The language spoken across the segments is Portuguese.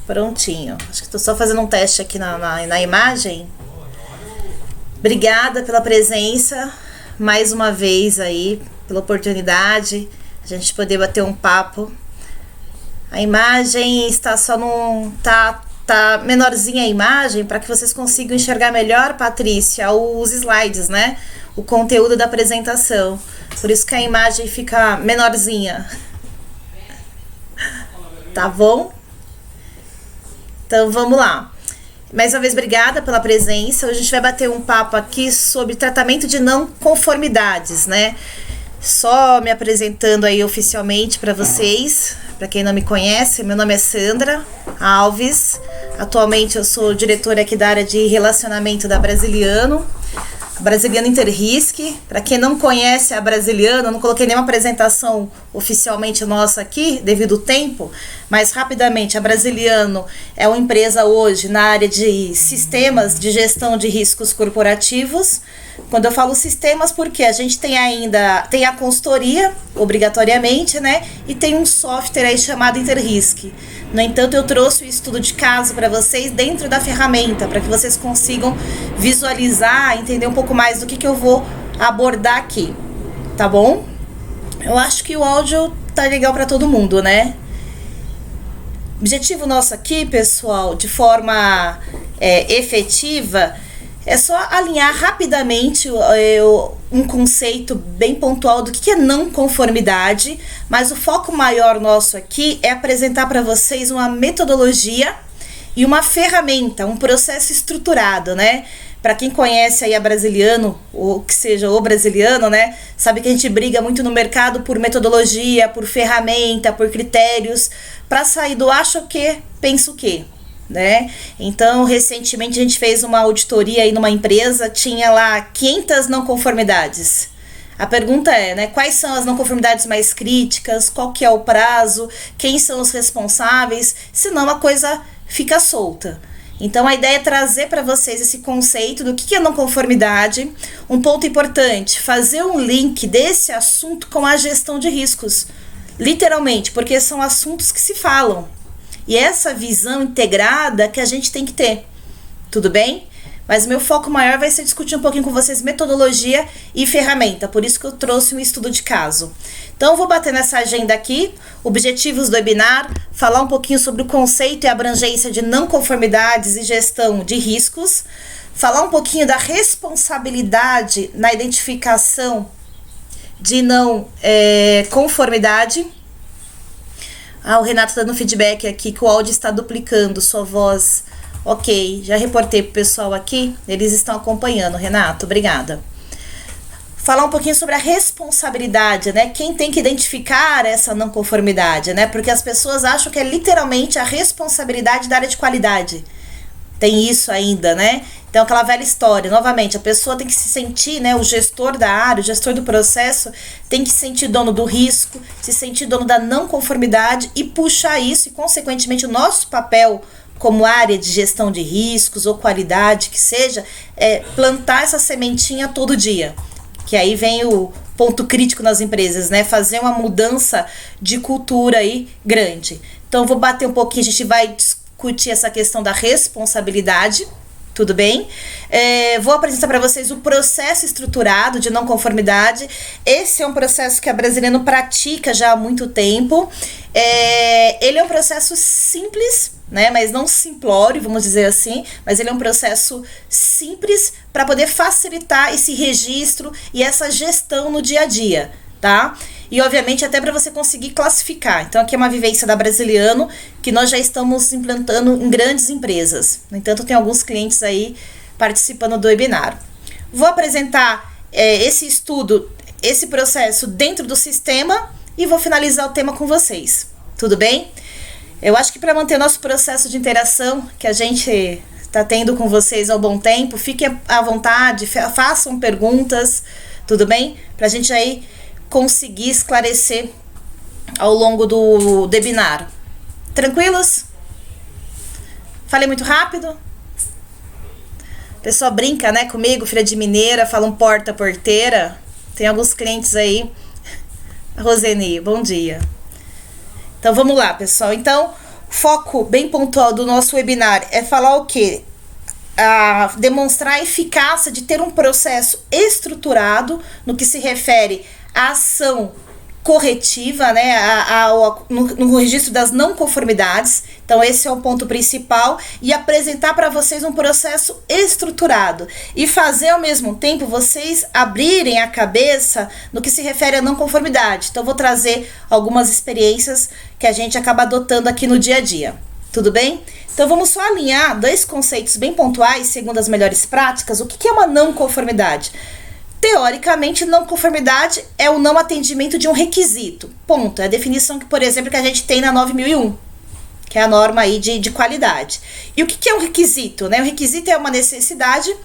Prontinho. Acho que tô só fazendo um teste aqui na imagem. Obrigada pela presença, mais uma vez aí, pela oportunidade, a gente poder bater um papo. A imagem está só num... Tá menorzinha a imagem, para que vocês consigam enxergar melhor, Patrícia, os slides, né? O conteúdo da apresentação. Por isso que a imagem fica menorzinha. Tá bom? Então vamos lá. Mais uma vez, obrigada pela presença. Hoje a gente vai bater um papo aqui sobre tratamento de não conformidades, né? Só me apresentando aí oficialmente para vocês, para quem não me conhece, meu nome é Sandra Alves. Atualmente eu sou diretora aqui da área de relacionamento da Brasiliano Interrisc. Para quem não conhece a Brasiliano, eu não coloquei nenhuma apresentação oficialmente nossa aqui, devido ao tempo, mas rapidamente, a Brasiliano é uma empresa hoje na área de sistemas de gestão de riscos corporativos. Quando eu falo sistemas, porque a gente tem a consultoria, obrigatoriamente, né? E tem um software aí chamado Interrisc. No entanto, eu trouxe o estudo de caso para vocês dentro da ferramenta, para que vocês consigam visualizar, entender um pouco mais do que eu vou abordar aqui, tá bom? Eu acho que o áudio tá legal para todo mundo, né? O objetivo nosso aqui, pessoal, de forma efetiva, é só alinhar rapidamente um conceito bem pontual do que é não conformidade, mas o foco maior nosso aqui é apresentar para vocês uma metodologia e uma ferramenta, um processo estruturado, né? Para quem conhece aí a Brasiliano, ou que seja o Brasiliano, né? Sabe que a gente briga muito no mercado por metodologia, por ferramenta, por critérios, para sair do acho que, penso que. Né? Então, recentemente a gente fez uma auditoria aí numa empresa, tinha lá 500 não conformidades. A pergunta é, né, quais são as não conformidades mais críticas, qual que é o prazo, quem são os responsáveis, senão a coisa fica solta. Então a ideia é trazer para vocês esse conceito do que é não conformidade. Um ponto importante, fazer um link desse assunto com a gestão de riscos, literalmente, porque são assuntos que se falam. E essa visão integrada que a gente tem que ter, tudo bem? Mas o meu foco maior vai ser discutir um pouquinho com vocês metodologia e ferramenta, por isso que eu trouxe um estudo de caso. Então eu vou bater nessa agenda aqui, objetivos do webinar, falar um pouquinho sobre o conceito e abrangência de não conformidades e gestão de riscos, falar um pouquinho da responsabilidade na identificação de não conformidade. O Renato tá dando feedback aqui que o áudio está duplicando sua voz. Ok, já reportei pro pessoal aqui, eles estão acompanhando. Renato, obrigada. Falar um pouquinho sobre a responsabilidade, né? Quem tem que identificar essa não conformidade, né? Porque as pessoas acham que é literalmente a responsabilidade da área de qualidade. Tem isso ainda, né? Então, aquela velha história, novamente, a pessoa tem que se sentir, né, o gestor da área, o gestor do processo, tem que se sentir dono do risco, se sentir dono da não conformidade e puxar isso, e consequentemente o nosso papel como área de gestão de riscos ou qualidade, que seja, é plantar essa sementinha todo dia. Que aí vem o ponto crítico nas empresas, né? Fazer uma mudança de cultura aí grande. Então, eu vou bater um pouquinho, a gente vai discutir essa questão da responsabilidade, tudo bem? Vou apresentar para vocês o processo estruturado de não conformidade. Esse é um processo que a Brasiliano pratica já há muito tempo. Ele é um processo simples, né? Mas não simplório, vamos dizer assim. Mas ele é um processo simples para poder facilitar esse registro e essa gestão no dia a dia, tá? E obviamente até para você conseguir classificar. Então aqui é uma vivência da Brasiliano que nós já estamos implantando em grandes empresas. No entanto, tem alguns clientes aí participando do webinar. Vou apresentar esse estudo, esse processo dentro do sistema e vou finalizar o tema com vocês. Tudo bem? Eu acho que para manter nosso processo de interação que a gente está tendo com vocês há um bom tempo, fiquem à vontade, façam perguntas, tudo bem? Para a gente aí conseguir esclarecer ao longo do webinar. Tranquilos? Falei muito rápido? O pessoal brinca, né, comigo, filha de mineira, fala um porta-porteira. Tem alguns clientes aí. Roseni, bom dia. Então vamos lá, pessoal. Então, foco bem pontual do nosso webinar é falar o quê? Demonstrar a eficácia de ter um processo estruturado no que se refere à ação corretiva, né, no registro das não conformidades. Então esse é o ponto principal, e apresentar para vocês um processo estruturado e fazer ao mesmo tempo vocês abrirem a cabeça no que se refere à não conformidade. Então vou trazer algumas experiências que a gente acaba adotando aqui no dia a dia, tudo bem? Então vamos só alinhar dois conceitos bem pontuais segundo as melhores práticas. O que é uma não conformidade? Teoricamente, não conformidade é o não atendimento de um requisito. Ponto. É a definição que, por exemplo, que a gente tem na 9001, que é a norma aí de qualidade. E o que é um requisito, né? O requisito é uma necessidade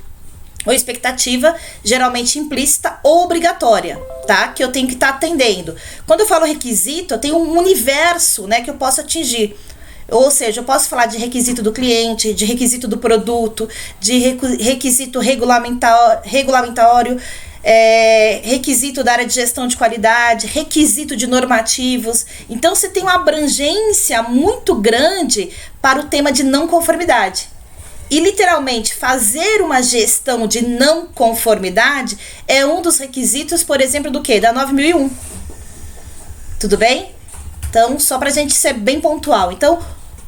ou expectativa, geralmente implícita ou obrigatória, tá? Que eu tenho que estar atendendo. Quando eu falo requisito, eu tenho um universo, né, que eu posso atingir. Ou seja, eu posso falar de requisito do cliente, de requisito do produto, de requisito regulamentário, requisito da área de gestão de qualidade, requisito de normativos. Então, você tem uma abrangência muito grande para o tema de não conformidade. E, literalmente, fazer uma gestão de não conformidade é um dos requisitos, por exemplo, do quê? Da 9001. Tudo bem? Então, só para a gente ser bem pontual. Então,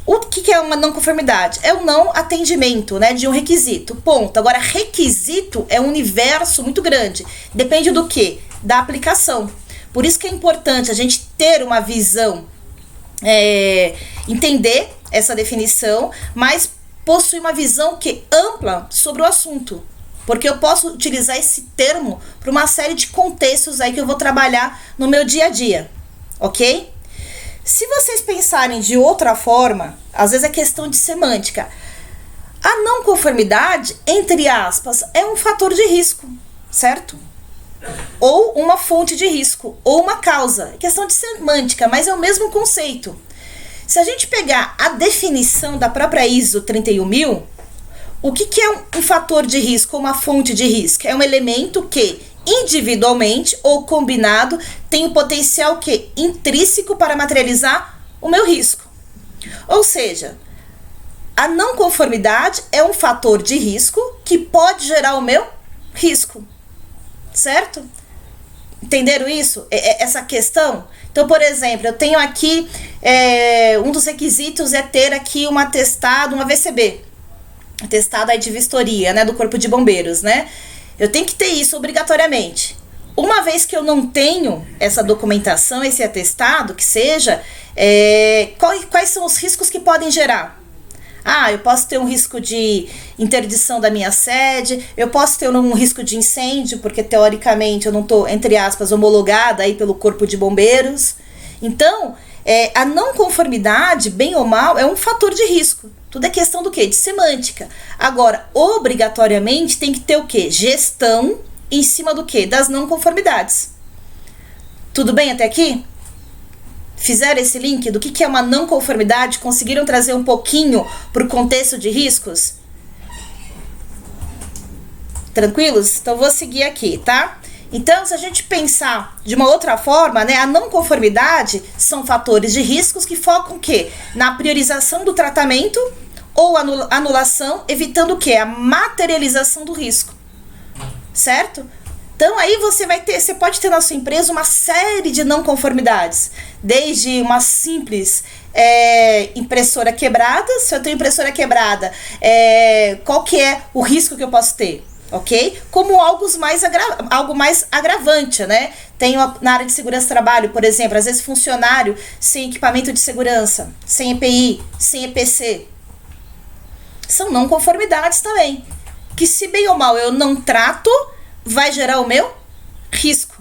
o que é uma não conformidade? É o não atendimento, né, de um requisito, ponto. Agora, requisito é um universo muito grande. Depende do quê? Da aplicação. Por isso que é importante a gente ter uma visão, entender essa definição, mas possuir uma visão ampla sobre o assunto. Porque eu posso utilizar esse termo para uma série de contextos aí que eu vou trabalhar no meu dia a dia, ok? Se vocês pensarem de outra forma, às vezes é questão de semântica. A não conformidade, entre aspas, é um fator de risco, certo? Ou uma fonte de risco, ou uma causa. É questão de semântica, mas é o mesmo conceito. Se a gente pegar a definição da própria ISO 31000, o que é um fator de risco ou uma fonte de risco? É um elemento que individualmente ou combinado tem o potencial intrínseco para materializar o meu risco. Ou seja, a não conformidade é um fator de risco que pode gerar o meu risco, certo? Entenderam isso? Essa questão? Então, por exemplo, eu tenho aqui, um dos requisitos é ter aqui um atestado, uma VCB, atestado aí de vistoria, né, do Corpo de Bombeiros, né? Eu tenho que ter isso obrigatoriamente. Uma vez que eu não tenho essa documentação, esse atestado, que seja, quais são os riscos que podem gerar? Eu posso ter um risco de interdição da minha sede, eu posso ter um risco de incêndio, porque teoricamente eu não estou, entre aspas, homologada aí pelo Corpo de Bombeiros. Então, a não conformidade, bem ou mal, é um fator de risco. Tudo é questão do quê? De semântica. Agora, obrigatoriamente tem que ter o quê? Gestão em cima do quê? Das não conformidades. Tudo bem até aqui? Fizeram esse link do que é uma não conformidade? Conseguiram trazer um pouquinho para o contexto de riscos? Tranquilos? Então, vou seguir aqui, tá? Então, se a gente pensar de uma outra forma, né, a não conformidade são fatores de riscos que focam o quê? Na priorização do tratamento ou anulação, evitando o quê? A materialização do risco, certo? Então, aí você pode ter na sua empresa uma série de não conformidades, desde uma simples impressora quebrada. Se eu tenho impressora quebrada, qual que é o risco que eu posso ter? Ok? Como algo mais agravante, né? Tem na área de segurança do trabalho, por exemplo, às vezes funcionário sem equipamento de segurança, sem EPI, sem EPC. São não conformidades também, que se bem ou mal eu não trato, vai gerar o meu risco.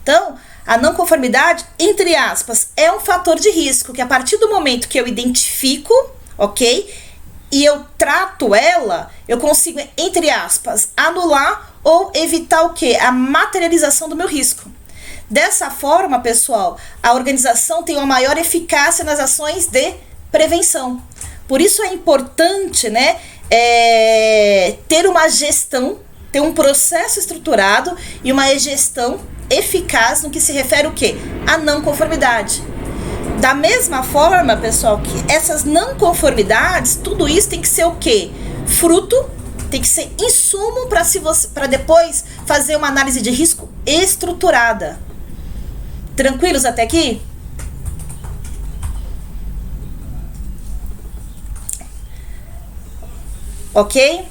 Então, a não conformidade, entre aspas, é um fator de risco, que a partir do momento que eu identifico, ok? E eu trato ela, eu consigo, entre aspas, anular ou evitar o quê? A materialização do meu risco. Dessa forma, pessoal, a organização tem uma maior eficácia nas ações de prevenção. Por isso é importante, né, ter uma gestão, ter um processo estruturado e uma gestão eficaz no que se refere o quê? A não conformidade. Da mesma forma, pessoal, que essas não conformidades, tudo isso tem que ser o quê? Fruto, tem que ser insumo para depois fazer uma análise de risco estruturada. Tranquilos até aqui? Ok?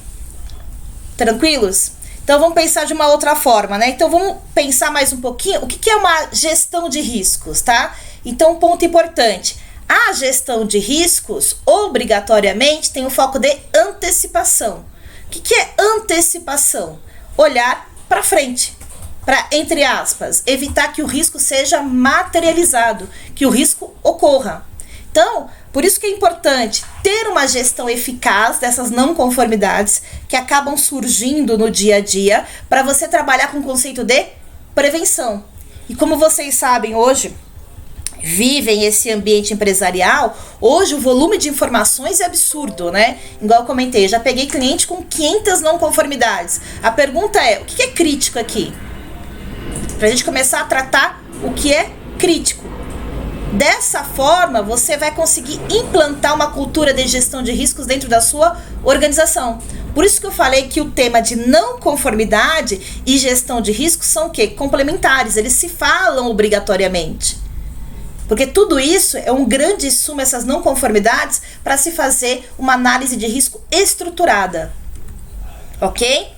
Tranquilos? Então vamos pensar de uma outra forma, né? Então vamos pensar mais um pouquinho o que é uma gestão de riscos, tá? Então, um ponto importante. A gestão de riscos, obrigatoriamente, tem o foco de antecipação. O que é antecipação? Olhar para frente, para, entre aspas, evitar que o risco seja materializado, que o risco ocorra. Então, por isso que é importante ter uma gestão eficaz dessas não conformidades que acabam surgindo no dia a dia, para você trabalhar com o conceito de prevenção. E como vocês sabem hoje, vivem esse ambiente empresarial, hoje o volume de informações é absurdo, né? Igual eu comentei, já peguei cliente com 500 não conformidades. A pergunta é, o que é crítico aqui? Pra gente começar a tratar o que é crítico. Dessa forma, você vai conseguir implantar uma cultura de gestão de riscos dentro da sua organização. Por isso que eu falei que o tema de não conformidade e gestão de riscos são o quê? Complementares, eles se falam obrigatoriamente. Porque tudo isso é um grande sumo, essas não conformidades, para se fazer uma análise de risco estruturada. Ok?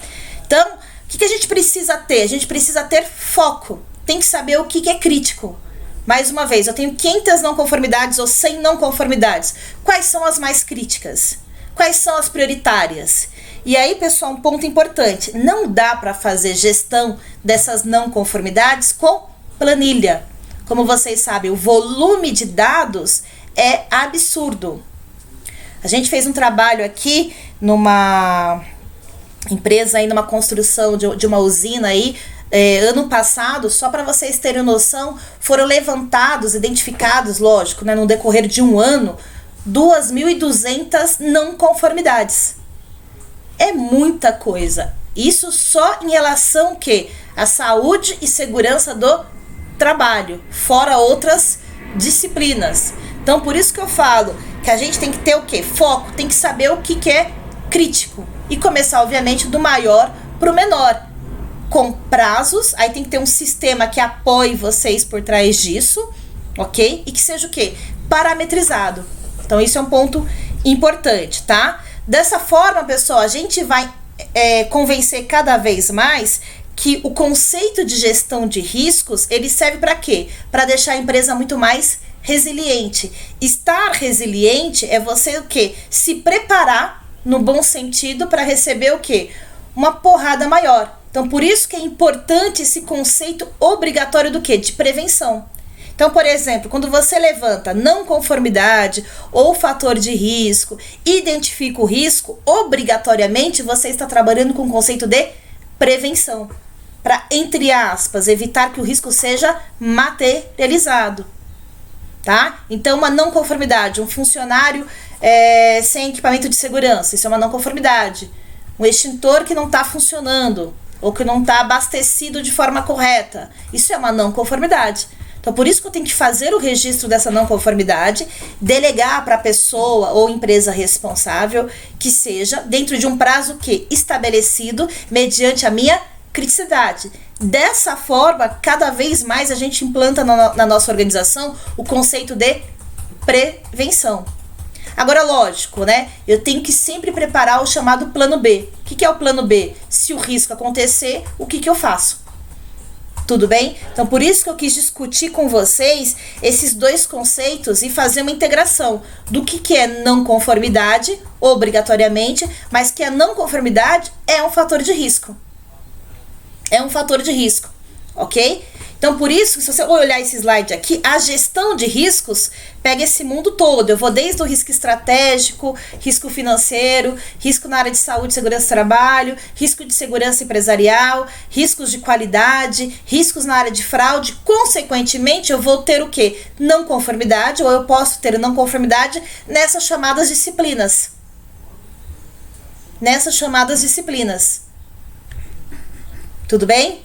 Então, o que a gente precisa ter? A gente precisa ter foco. Tem que saber o que é crítico. Mais uma vez, eu tenho 500 não conformidades ou 100 não conformidades. Quais são as mais críticas? Quais são as prioritárias? E aí, pessoal, um ponto importante. Não dá para fazer gestão dessas não conformidades com planilha. Como vocês sabem, o volume de dados é absurdo. A gente fez um trabalho aqui numa empresa, aí, numa construção de uma usina aí, ano passado, só para vocês terem noção, foram levantados, identificados, lógico, né, no decorrer de um ano, 2.200 não conformidades. É muita coisa. Isso só em relação que à saúde e segurança do trabalho, fora outras disciplinas. Então, por isso que eu falo que a gente tem que ter o quê? Foco, tem que saber o que é crítico e começar, obviamente, do maior para o menor, com prazos. Aí tem que ter um sistema que apoie vocês por trás disso, ok? E que seja o quê? Parametrizado. Então, isso é um ponto importante, tá? Dessa forma, pessoal, a gente vai convencer cada vez mais que o conceito de gestão de riscos, ele serve para quê? Para deixar a empresa muito mais resiliente. Estar resiliente é você o quê? Se preparar no bom sentido para receber o quê? Uma porrada maior. Então, por isso que é importante esse conceito obrigatório do quê? De prevenção. Então, por exemplo, quando você levanta não conformidade ou fator de risco, identifica o risco, obrigatoriamente você está trabalhando com o conceito de prevenção. Para, entre aspas, evitar que o risco seja materializado, tá? Então, uma não conformidade, um funcionário sem equipamento de segurança, isso é uma não conformidade. Um extintor que não está funcionando ou que não está abastecido de forma correta, isso é uma não conformidade. Então, por isso que eu tenho que fazer o registro dessa não conformidade, delegar para a pessoa ou empresa responsável que seja dentro de um prazo que estabelecido mediante a minha criticidade. Dessa forma, cada vez mais a gente implanta na nossa organização o conceito de prevenção. Agora, lógico, né? Eu tenho que sempre preparar o chamado plano B. O que é o plano B? Se o risco acontecer, o que eu faço? Tudo bem? Então, por isso que eu quis discutir com vocês esses dois conceitos e fazer uma integração do que é não conformidade, obrigatoriamente, mas que a não conformidade é um fator de risco. É um fator de risco, ok? Então, por isso, se você olhar esse slide aqui, a gestão de riscos pega esse mundo todo. Eu vou desde o risco estratégico, risco financeiro, risco na área de saúde e segurança do trabalho, risco de segurança empresarial, riscos de qualidade, riscos na área de fraude. Consequentemente, eu vou ter o quê? Não conformidade, ou eu posso ter não conformidade nessas chamadas disciplinas. Tudo bem?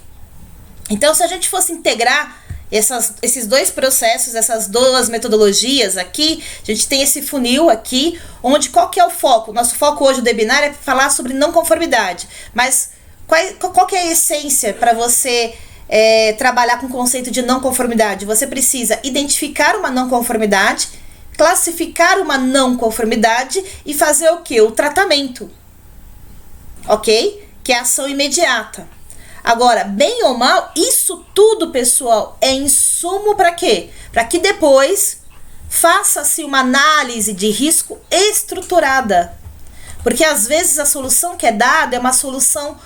Então, se a gente fosse integrar esses dois processos, essas duas metodologias aqui, a gente tem esse funil aqui, onde qual que é o foco? Nosso foco hoje do webinar é falar sobre não conformidade, mas qual que é a essência para você trabalhar com o conceito de não conformidade? Você precisa identificar uma não conformidade, classificar uma não conformidade e fazer o quê? O tratamento, ok? Que é a ação imediata. Agora, bem ou mal, isso tudo, pessoal, é insumo para quê? Para que depois faça-se uma análise de risco estruturada. Porque às vezes a solução que é dada é uma solução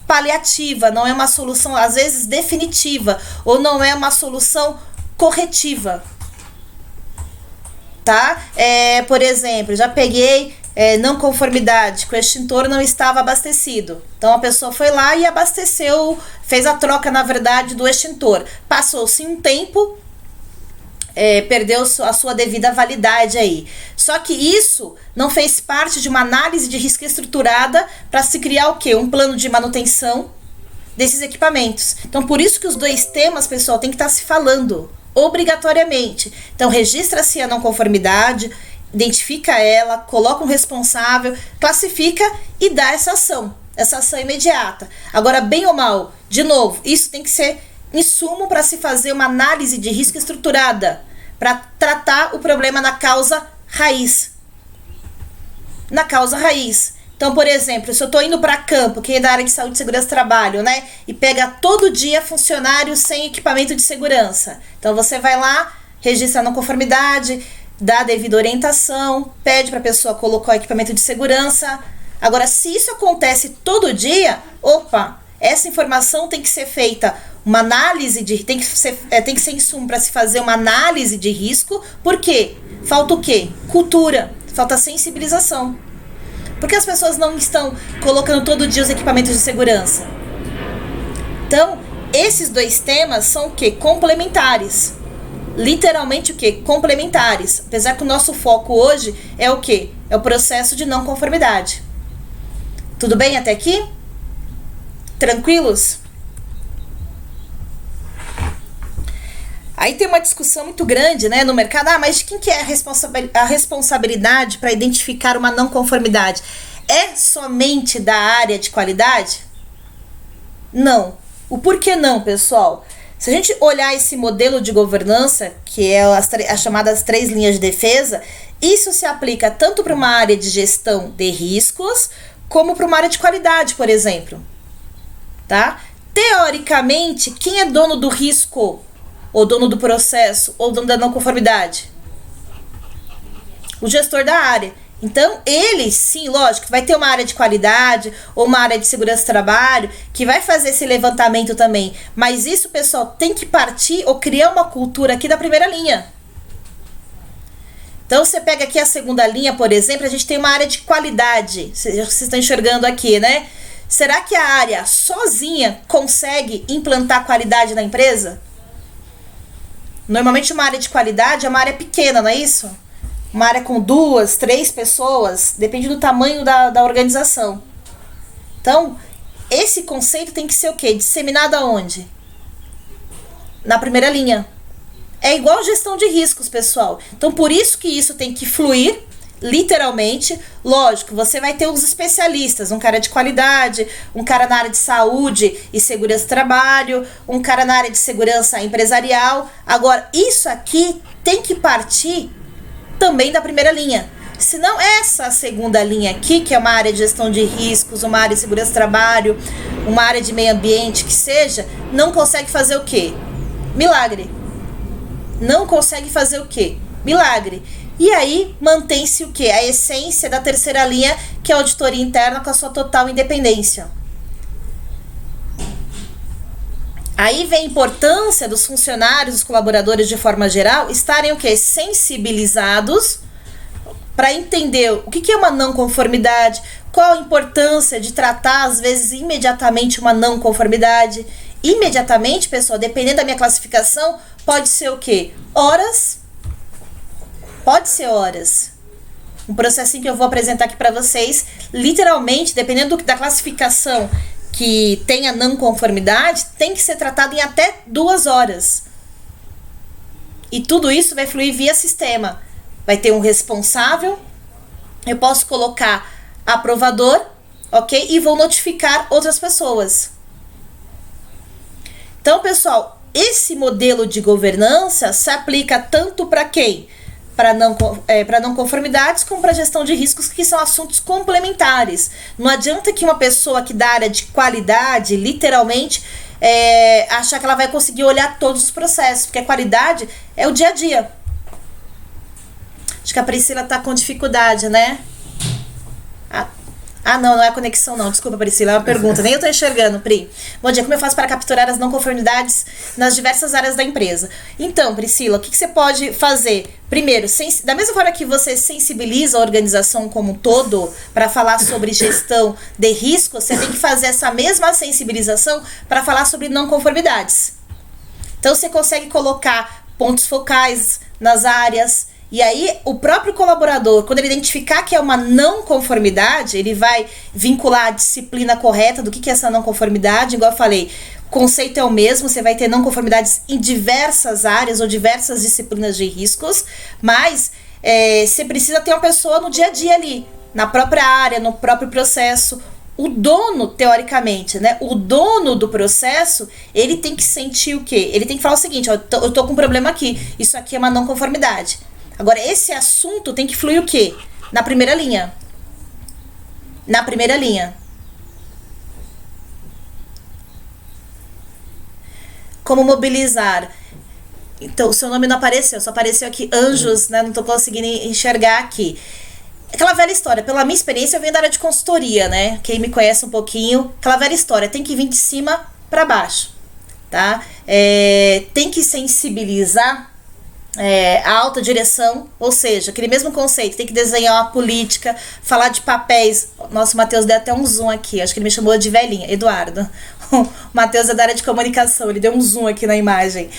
paliativa, não é uma solução, às vezes, definitiva, ou não é uma solução corretiva. Tá? Por exemplo, já peguei não conformidade, que o extintor não estava abastecido. Então a pessoa foi lá e abasteceu, fez a troca, na verdade, do extintor. Passou-se um tempo, perdeu a sua devida validade aí. Só que isso não fez parte de uma análise de risco estruturada para se criar o quê? Um plano de manutenção desses equipamentos. Então por isso que os dois temas, pessoal, tem que estar se falando obrigatoriamente. Então registra-se a não conformidade, identifica ela, coloca um responsável, classifica e dá essa ação imediata. Agora, bem ou mal, de novo, isso tem que ser insumo para se fazer uma análise de risco estruturada, para tratar o problema na causa raiz. Na causa raiz. Então, por exemplo, se eu estou indo para campo, quem é da área de saúde e segurança do trabalho, né? E pega todo dia funcionário sem equipamento de segurança. Então, você vai lá, registra a não conformidade, dá a devida orientação, pede para a pessoa colocar o equipamento de segurança. Agora, se isso acontece todo dia, essa informação tem que ser feita uma análise tem que ser insumo para se fazer uma análise de risco. Por quê? Falta o quê? Cultura, falta sensibilização. Porque as pessoas não estão colocando todo dia os equipamentos de segurança. Então, esses dois temas são o quê? Complementares. Literalmente o quê? Complementares. Apesar que o nosso foco hoje é o quê? É o processo de não conformidade. Tudo bem até aqui? Tranquilos? Aí tem uma discussão muito grande, né, no mercado. Mas de quem que é a responsabilidade para identificar uma não conformidade? É somente da área de qualidade? Não. O porquê não, pessoal? Se a gente olhar esse modelo de governança, que é as chamadas 3 linhas de defesa, isso se aplica tanto para uma área de gestão de riscos, como para uma área de qualidade, por exemplo. Tá? Teoricamente, quem é dono do risco? Ou dono do processo, ou dono da não conformidade? O gestor da área. Então, ele, sim, lógico, vai ter uma área de qualidade, ou uma área de segurança do trabalho, que vai fazer esse levantamento também. Mas isso, pessoal, tem que partir ou criar uma cultura aqui da primeira linha. Então, você pega aqui a segunda linha, por exemplo, a gente tem uma área de qualidade. Vocês estão enxergando aqui, né? Será que a área sozinha consegue implantar qualidade na empresa? Normalmente uma área de qualidade é uma área pequena, não é isso? Uma área com 2, 3 pessoas, depende do tamanho da organização. Então, esse conceito tem que ser o quê? Disseminado aonde? Na primeira linha. É igual gestão de riscos, pessoal. Então, por isso que isso tem que fluir, literalmente. Lógico, você vai ter os especialistas, um cara de qualidade, um cara na área de saúde e segurança do trabalho, um cara na área de segurança empresarial. Agora, isso aqui tem que partir também da primeira linha. Senão, essa segunda linha aqui, que é uma área de gestão de riscos, uma área de segurança do trabalho, uma área de meio ambiente, que seja, não consegue fazer o quê? Milagre. Não consegue fazer o quê? Milagre. E aí, mantém-se o quê? A essência da terceira linha, que é a auditoria interna com a sua total independência. Aí vem a importância dos funcionários, dos colaboradores de forma geral, estarem o quê? Sensibilizados para entender o que é uma não conformidade, qual a importância de tratar, às vezes, imediatamente uma não conformidade. Imediatamente, pessoal, dependendo da minha classificação, pode ser o quê? Horas. Pode ser horas. Um processinho que eu vou apresentar aqui para vocês, literalmente, dependendo da classificação que tenha não conformidade, tem que ser tratado em até 2 horas. E tudo isso vai fluir via sistema. Vai ter um responsável, eu posso colocar aprovador, ok? E vou notificar outras pessoas. Então, pessoal, esse modelo de governança se aplica tanto para quem? Para não conformidades, como para gestão de riscos, que são assuntos complementares. Não adianta que uma pessoa aqui da área de qualidade, literalmente, achar que ela vai conseguir olhar todos os processos, porque a qualidade é o dia a dia. Acho que a Priscila tá com dificuldade, né? Não é a conexão não, desculpa, Priscila, é uma pergunta, nem eu tô enxergando, Pri. Bom dia, como eu faço para capturar as não conformidades nas diversas áreas da empresa? Então, Priscila, o que você pode fazer? Primeiro, da mesma forma que você sensibiliza a organização como um todo para falar sobre gestão de risco, você tem que fazer essa mesma sensibilização para falar sobre não conformidades. Então, você consegue colocar pontos focais nas áreas. E aí, o próprio colaborador, quando ele identificar que é uma não conformidade, ele vai vincular a disciplina correta do que é essa não conformidade. Igual eu falei, o conceito é o mesmo, você vai ter não conformidades em diversas áreas ou diversas disciplinas de riscos, mas você precisa ter uma pessoa no dia a dia ali, na própria área, no próprio processo. O dono, teoricamente, né? O dono do processo, ele tem que sentir o quê? Ele tem que falar o seguinte, ó, eu tô com um problema aqui, isso aqui é uma não conformidade. Agora, esse assunto tem que fluir o quê? Na primeira linha. Na primeira linha. Como mobilizar? Então, o seu nome não apareceu, só apareceu aqui Anjos, né? Não tô conseguindo enxergar aqui. Aquela velha história, pela minha experiência, eu venho da área de consultoria, né? Quem me conhece um pouquinho, aquela velha história, tem que vir de cima para baixo, tá? Tem que sensibilizar a alta direção, ou seja, aquele mesmo conceito, tem que desenhar uma política, falar de papéis. Nossa, o Matheus deu até um zoom aqui, acho que ele me chamou de velhinha, Eduardo. O Matheus é da área de comunicação, ele deu um zoom aqui na imagem.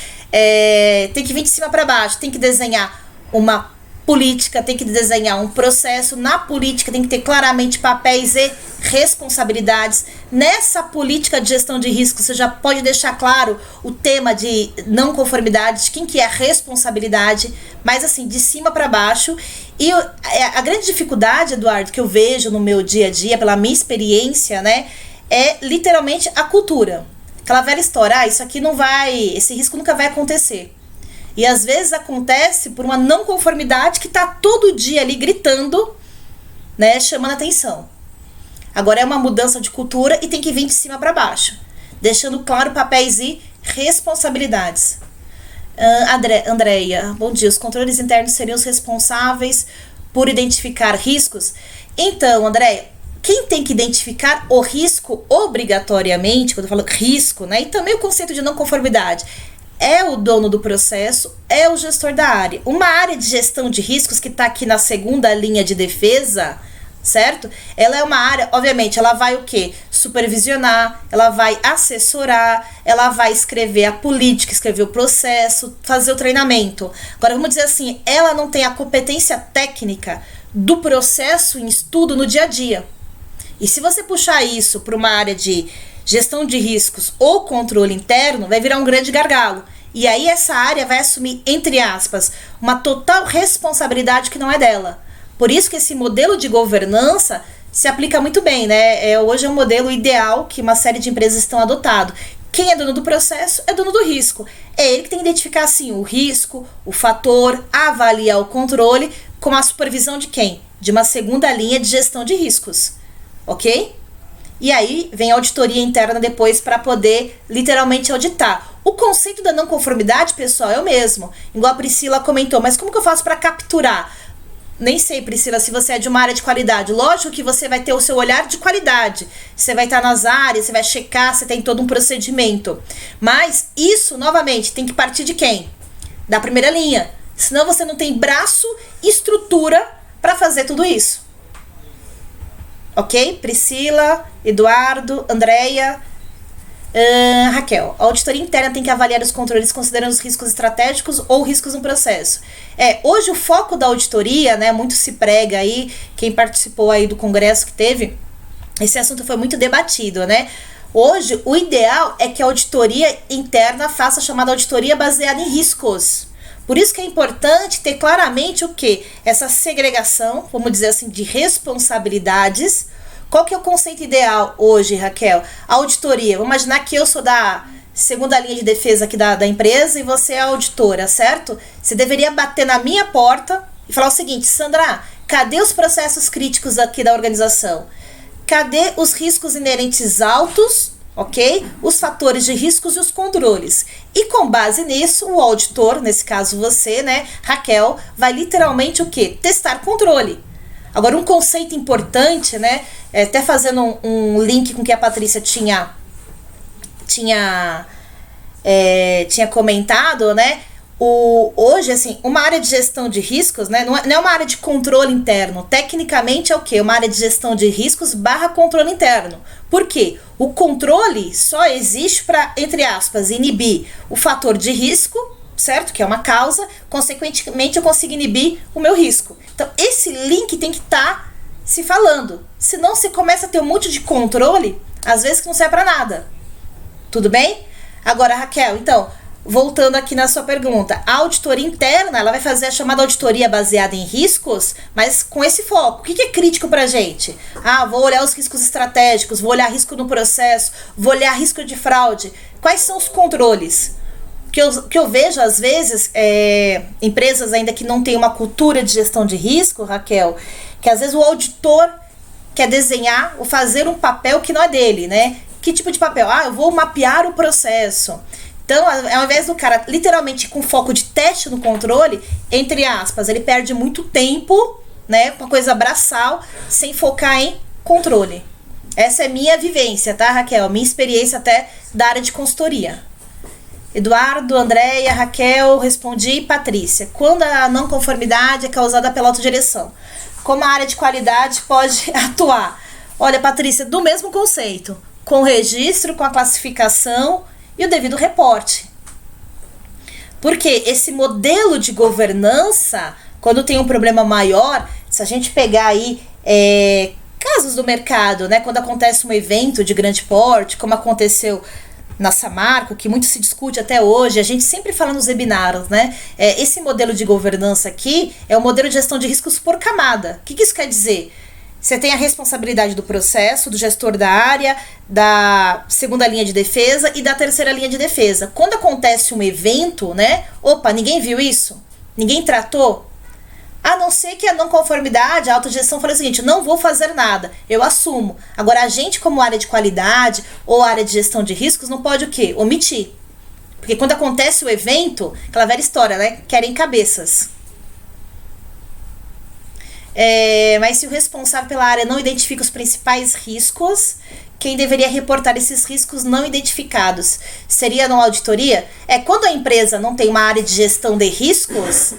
Tem que vir de cima para baixo, tem que desenhar uma política, tem que desenhar um processo. Na política tem que ter claramente papéis e responsabilidades. Nessa política de gestão de risco, você já pode deixar claro o tema de não conformidade, de quem que é a responsabilidade, mas assim, de cima para baixo. E a grande dificuldade, Eduardo, que eu vejo no meu dia a dia, pela minha experiência, né, é literalmente a cultura. Aquela velha história, isso aqui não vai, esse risco nunca vai acontecer. E às vezes acontece por uma não conformidade que está todo dia ali gritando, né, chamando atenção. Agora é uma mudança de cultura e tem que vir de cima para baixo, deixando claro papéis e responsabilidades. Andréia, bom dia. Os controles internos seriam os responsáveis por identificar riscos? Então, Andréia, quem tem que identificar o risco obrigatoriamente, quando eu falo risco, né, e também o conceito de não conformidade, é o dono do processo, é o gestor da área. Uma área de gestão de riscos que está aqui na segunda linha de defesa, certo? Ela é uma área, obviamente, ela vai o quê? Supervisionar, ela vai assessorar, ela vai escrever a política, escrever o processo, fazer o treinamento. Agora, vamos dizer assim, ela não tem a competência técnica do processo em estudo no dia a dia. E se você puxar isso para uma área de gestão de riscos ou controle interno, vai virar um grande gargalo. E aí essa área vai assumir, entre aspas, uma total responsabilidade que não é dela. Por isso que esse modelo de governança se aplica muito bem, né? Hoje é um modelo ideal que uma série de empresas estão adotando. Quem é dono do processo é dono do risco. É ele que tem que identificar, assim, o risco, o fator, avaliar o controle, com a supervisão de quem? De uma segunda linha de gestão de riscos. Ok? E aí vem a auditoria interna depois para poder literalmente auditar. O conceito da não conformidade, pessoal, é o mesmo. Igual a Priscila comentou, mas como que eu faço para capturar? Nem sei, Priscila, se você é de uma área de qualidade. Lógico que você vai ter o seu olhar de qualidade. Você vai estar nas áreas, você vai checar, você tem todo um procedimento. Mas isso, novamente, tem que partir de quem? Da primeira linha. Senão você não tem braço e estrutura para fazer tudo isso. Ok? Priscila, Eduardo, Andréia, Raquel. A auditoria interna tem que avaliar os controles considerando os riscos estratégicos ou riscos no processo. Hoje o foco da auditoria, né, muito se prega aí, quem participou aí do congresso que teve, esse assunto foi muito debatido, né? Hoje o ideal é que a auditoria interna faça a chamada auditoria baseada em riscos. Por isso que é importante ter claramente o quê? Essa segregação, vamos dizer assim, de responsabilidades. Qual que é o conceito ideal hoje, Raquel? A auditoria. Vamos imaginar que eu sou da segunda linha de defesa aqui da empresa e você é a auditora, certo? Você deveria bater na minha porta e falar o seguinte: Sandra, cadê os processos críticos aqui da organização? Cadê os riscos inerentes altos, ok? Os fatores de riscos e os controles. E com base nisso, o auditor, nesse caso você, né, Raquel, vai literalmente o quê? Testar controle. Agora, um conceito importante, né, até fazendo um link com o que a Patrícia tinha comentado, né? Hoje, assim, uma área de gestão de riscos, né? Não é uma área de controle interno. Tecnicamente é o quê? Uma área de gestão de riscos / controle interno. Por quê? O controle só existe para, entre aspas, inibir o fator de risco, certo? Que é uma causa. Consequentemente, eu consigo inibir o meu risco. Então, esse link tem que estar se falando. Senão, você começa a ter um monte de controle, às vezes que não serve para nada. Tudo bem? Agora, Raquel, então, voltando aqui na sua pergunta, a auditoria interna, ela vai fazer a chamada auditoria baseada em riscos, mas com esse foco. O que é crítico pra gente? Vou olhar os riscos estratégicos, vou olhar risco no processo, vou olhar risco de fraude. Quais são os controles? Que eu vejo, às vezes, empresas ainda que não têm uma cultura de gestão de risco, Raquel, que às vezes o auditor quer desenhar ou fazer um papel que não é dele, né? Que tipo de papel? Eu vou mapear o processo. Então, ao invés do cara literalmente com foco de teste no controle, entre aspas, ele perde muito tempo, né, com a coisa braçal, sem focar em controle. Essa é minha vivência, tá, Raquel? Minha experiência até da área de consultoria. Eduardo, Andréia, Raquel, respondi, Patrícia. Quando a não conformidade é causada pela autodireção, como a área de qualidade pode atuar? Olha, Patrícia, do mesmo conceito, com o registro, com a classificação e o devido reporte. Porque esse modelo de governança, quando tem um problema maior, se a gente pegar aí casos do mercado, né, quando acontece um evento de grande porte, como aconteceu na Samarco, que muito se discute até hoje, a gente sempre fala nos webinários, né? Esse modelo de governança aqui é o modelo de gestão de riscos por camada. O que isso quer dizer? Você tem a responsabilidade do processo, do gestor da área, da segunda linha de defesa e da terceira linha de defesa. Quando acontece um evento, né? Opa, ninguém viu isso? Ninguém tratou? A não ser que a não conformidade, a autogestão fala o seguinte: não vou fazer nada, eu assumo. Agora, a gente, como área de qualidade ou área de gestão de riscos, não pode o quê? Omitir. Porque quando acontece o evento, aquela velha história, né? Querem cabeças. Mas se o responsável pela área não identifica os principais riscos, quem deveria reportar esses riscos não identificados seria uma auditoria? Quando a empresa não tem uma área de gestão de riscos,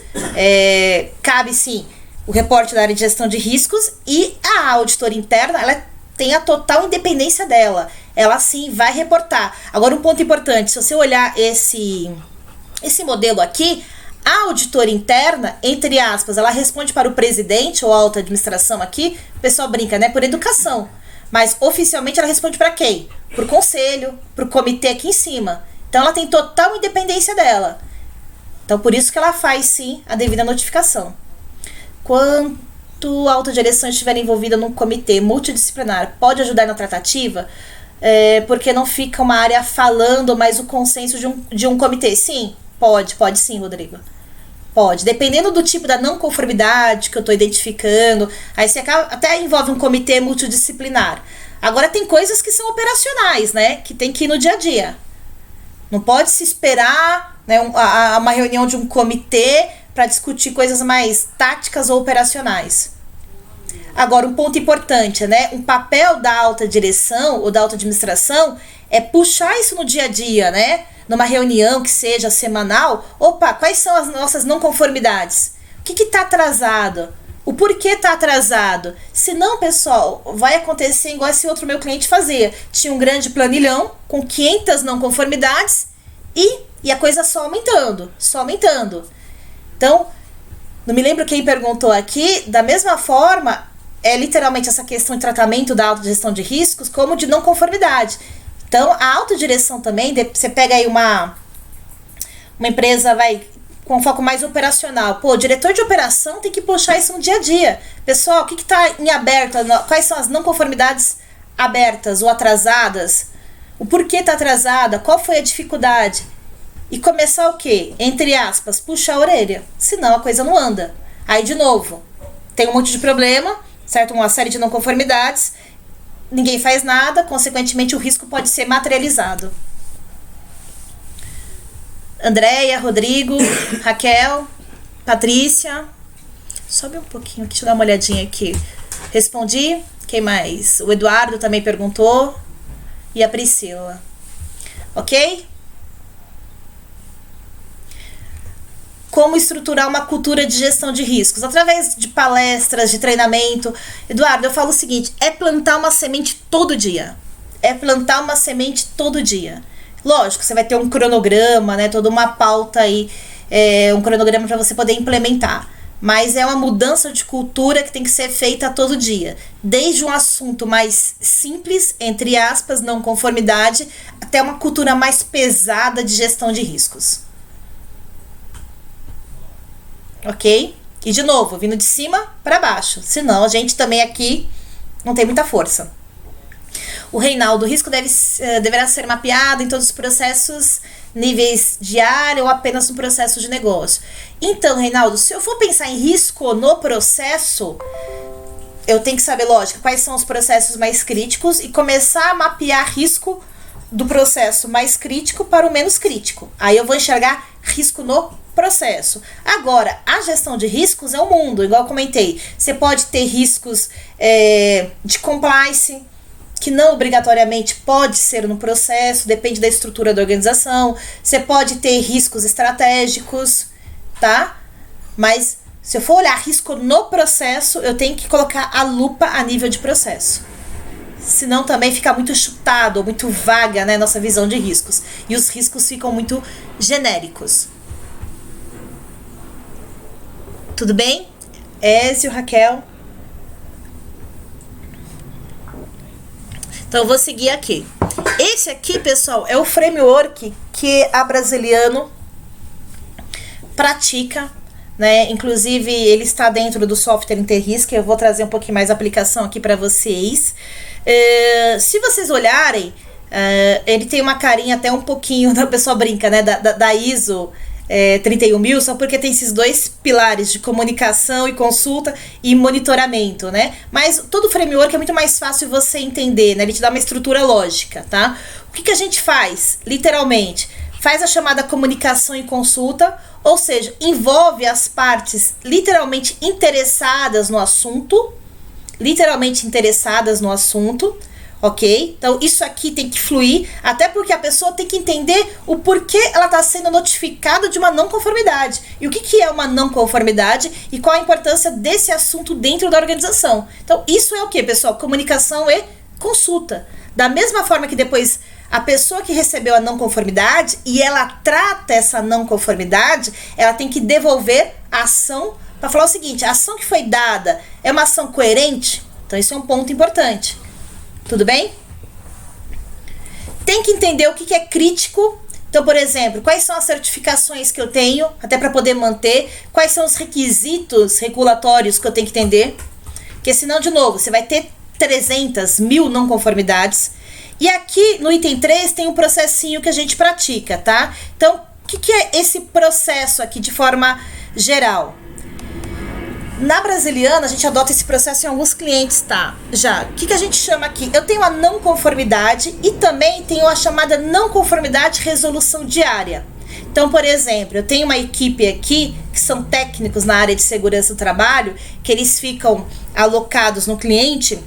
cabe sim o reporte da área de gestão de riscos, e a auditoria interna, ela tem a total independência dela. Ela sim vai reportar. Agora, um ponto importante: se você olhar esse modelo aqui, a auditora interna, entre aspas, ela responde para o presidente ou a alta administração aqui, o pessoal brinca, né, por educação. Mas oficialmente ela responde para quem? Para o conselho, para o comitê aqui em cima. Então ela tem total independência dela. Então por isso que ela faz sim a devida notificação. Quanto a alta direção estiver envolvida num comitê multidisciplinar, pode ajudar na tratativa? Porque não fica uma área falando, mas o consenso de um comitê. Sim, pode sim, Rodrigo. Pode, dependendo do tipo da não conformidade que eu estou identificando, aí você até envolve um comitê multidisciplinar. Agora tem coisas que são operacionais, né, que tem que ir no dia a dia. Não pode se esperar, né, uma reunião de um comitê para discutir coisas mais táticas ou operacionais. Agora, um ponto importante, né, um papel da alta direção ou da alta administração é puxar isso no dia a dia, né? Numa reunião que seja semanal, opa, quais são as nossas não conformidades? O que está atrasado? O porquê está atrasado? Se não, pessoal, vai acontecer igual esse outro meu cliente fazia. Tinha um grande planilhão com 500 não conformidades e a coisa só aumentando. Então, não me lembro quem perguntou aqui, da mesma forma, literalmente essa questão de tratamento da autogestão de riscos como de não conformidade. Então, a autodireção também, você pega aí uma empresa, com um foco mais operacional. Pô, o diretor de operação tem que puxar isso no dia a dia. Pessoal, o que está em aberto? Quais são as não conformidades abertas ou atrasadas? O porquê está atrasada? Qual foi a dificuldade? E começar o quê? Entre aspas, puxar a orelha. Senão a coisa não anda. Aí, de novo, tem um monte de problema, certo? Uma série de não conformidades. Ninguém faz nada, consequentemente o risco pode ser materializado. Andréia, Rodrigo, Raquel, Patrícia. Sobe um pouquinho aqui, deixa eu dar uma olhadinha aqui. Respondi. Quem mais? O Eduardo também perguntou. E a Priscila. Ok? Como estruturar uma cultura de gestão de riscos? Através de palestras, de treinamento. Eduardo, eu falo o seguinte, é plantar uma semente todo dia. É plantar uma semente todo dia. Lógico, você vai ter um cronograma, né? Toda uma pauta aí, um cronograma para você poder implementar. Mas é uma mudança de cultura que tem que ser feita todo dia. Desde um assunto mais simples, entre aspas, não conformidade, até uma cultura mais pesada de gestão de riscos. Ok? E de novo, vindo de cima para baixo. Senão a gente também aqui não tem muita força. O Reinaldo, o risco deverá ser mapeado em todos os processos, níveis de área ou apenas no processo de negócio. Então, Reinaldo, se eu for pensar em risco no processo, eu tenho que saber, lógico, quais são os processos mais críticos e começar a mapear risco do processo mais crítico para o menos crítico. Aí eu vou enxergar risco no processo. Agora, a gestão de riscos é um mundo, igual eu comentei. Você pode ter riscos de compliance, que não obrigatoriamente pode ser no processo, depende da estrutura da organização. Você pode ter riscos estratégicos, tá? Mas se eu for olhar risco no processo, eu tenho que colocar a lupa a nível de processo. Senão também fica muito chutado, muito vaga, né, nossa visão de riscos. E os riscos ficam muito genéricos. Tudo bem? Ézio, Raquel. Então eu vou seguir aqui. Esse aqui, pessoal, é o framework que a Brasiliano pratica, né? Inclusive, ele está dentro do software Interrisk. Eu vou trazer um pouquinho mais a aplicação aqui para vocês. Se vocês olharem, ele tem uma carinha até um pouquinho, o pessoal brinca, né? Da ISO 31000, só porque tem esses dois pilares de comunicação e consulta e monitoramento, né? Mas todo o framework é muito mais fácil você entender, né? Ele te dá uma estrutura lógica, tá? O que a gente faz? Literalmente, faz a chamada comunicação e consulta, ou seja, envolve as partes literalmente interessadas no assunto, ok? Então, isso aqui tem que fluir, até porque a pessoa tem que entender o porquê ela está sendo notificada de uma não conformidade. E o que é uma não conformidade e qual a importância desse assunto dentro da organização. Então, isso é o que, pessoal? Comunicação e consulta. Da mesma forma que depois a pessoa que recebeu a não conformidade e ela trata essa não conformidade, ela tem que devolver a ação para falar o seguinte, a ação que foi dada é uma ação coerente? Então, isso é um ponto importante. Tudo bem? Tem que entender o que é crítico. Então, por exemplo, quais são as certificações que eu tenho, até para poder manter, quais são os requisitos regulatórios que eu tenho que entender, porque senão, de novo, você vai ter 300, 1000 não conformidades. E aqui no item 3 tem um processinho que a gente pratica, tá? Então, o que é esse processo aqui de forma geral? Na Brasiliana, a gente adota esse processo em alguns clientes, tá? Já, o que a gente chama aqui? Eu tenho a não conformidade e também tenho a chamada não conformidade resolução diária. Então, por exemplo, eu tenho uma equipe aqui, que são técnicos na área de segurança do trabalho, que eles ficam alocados no cliente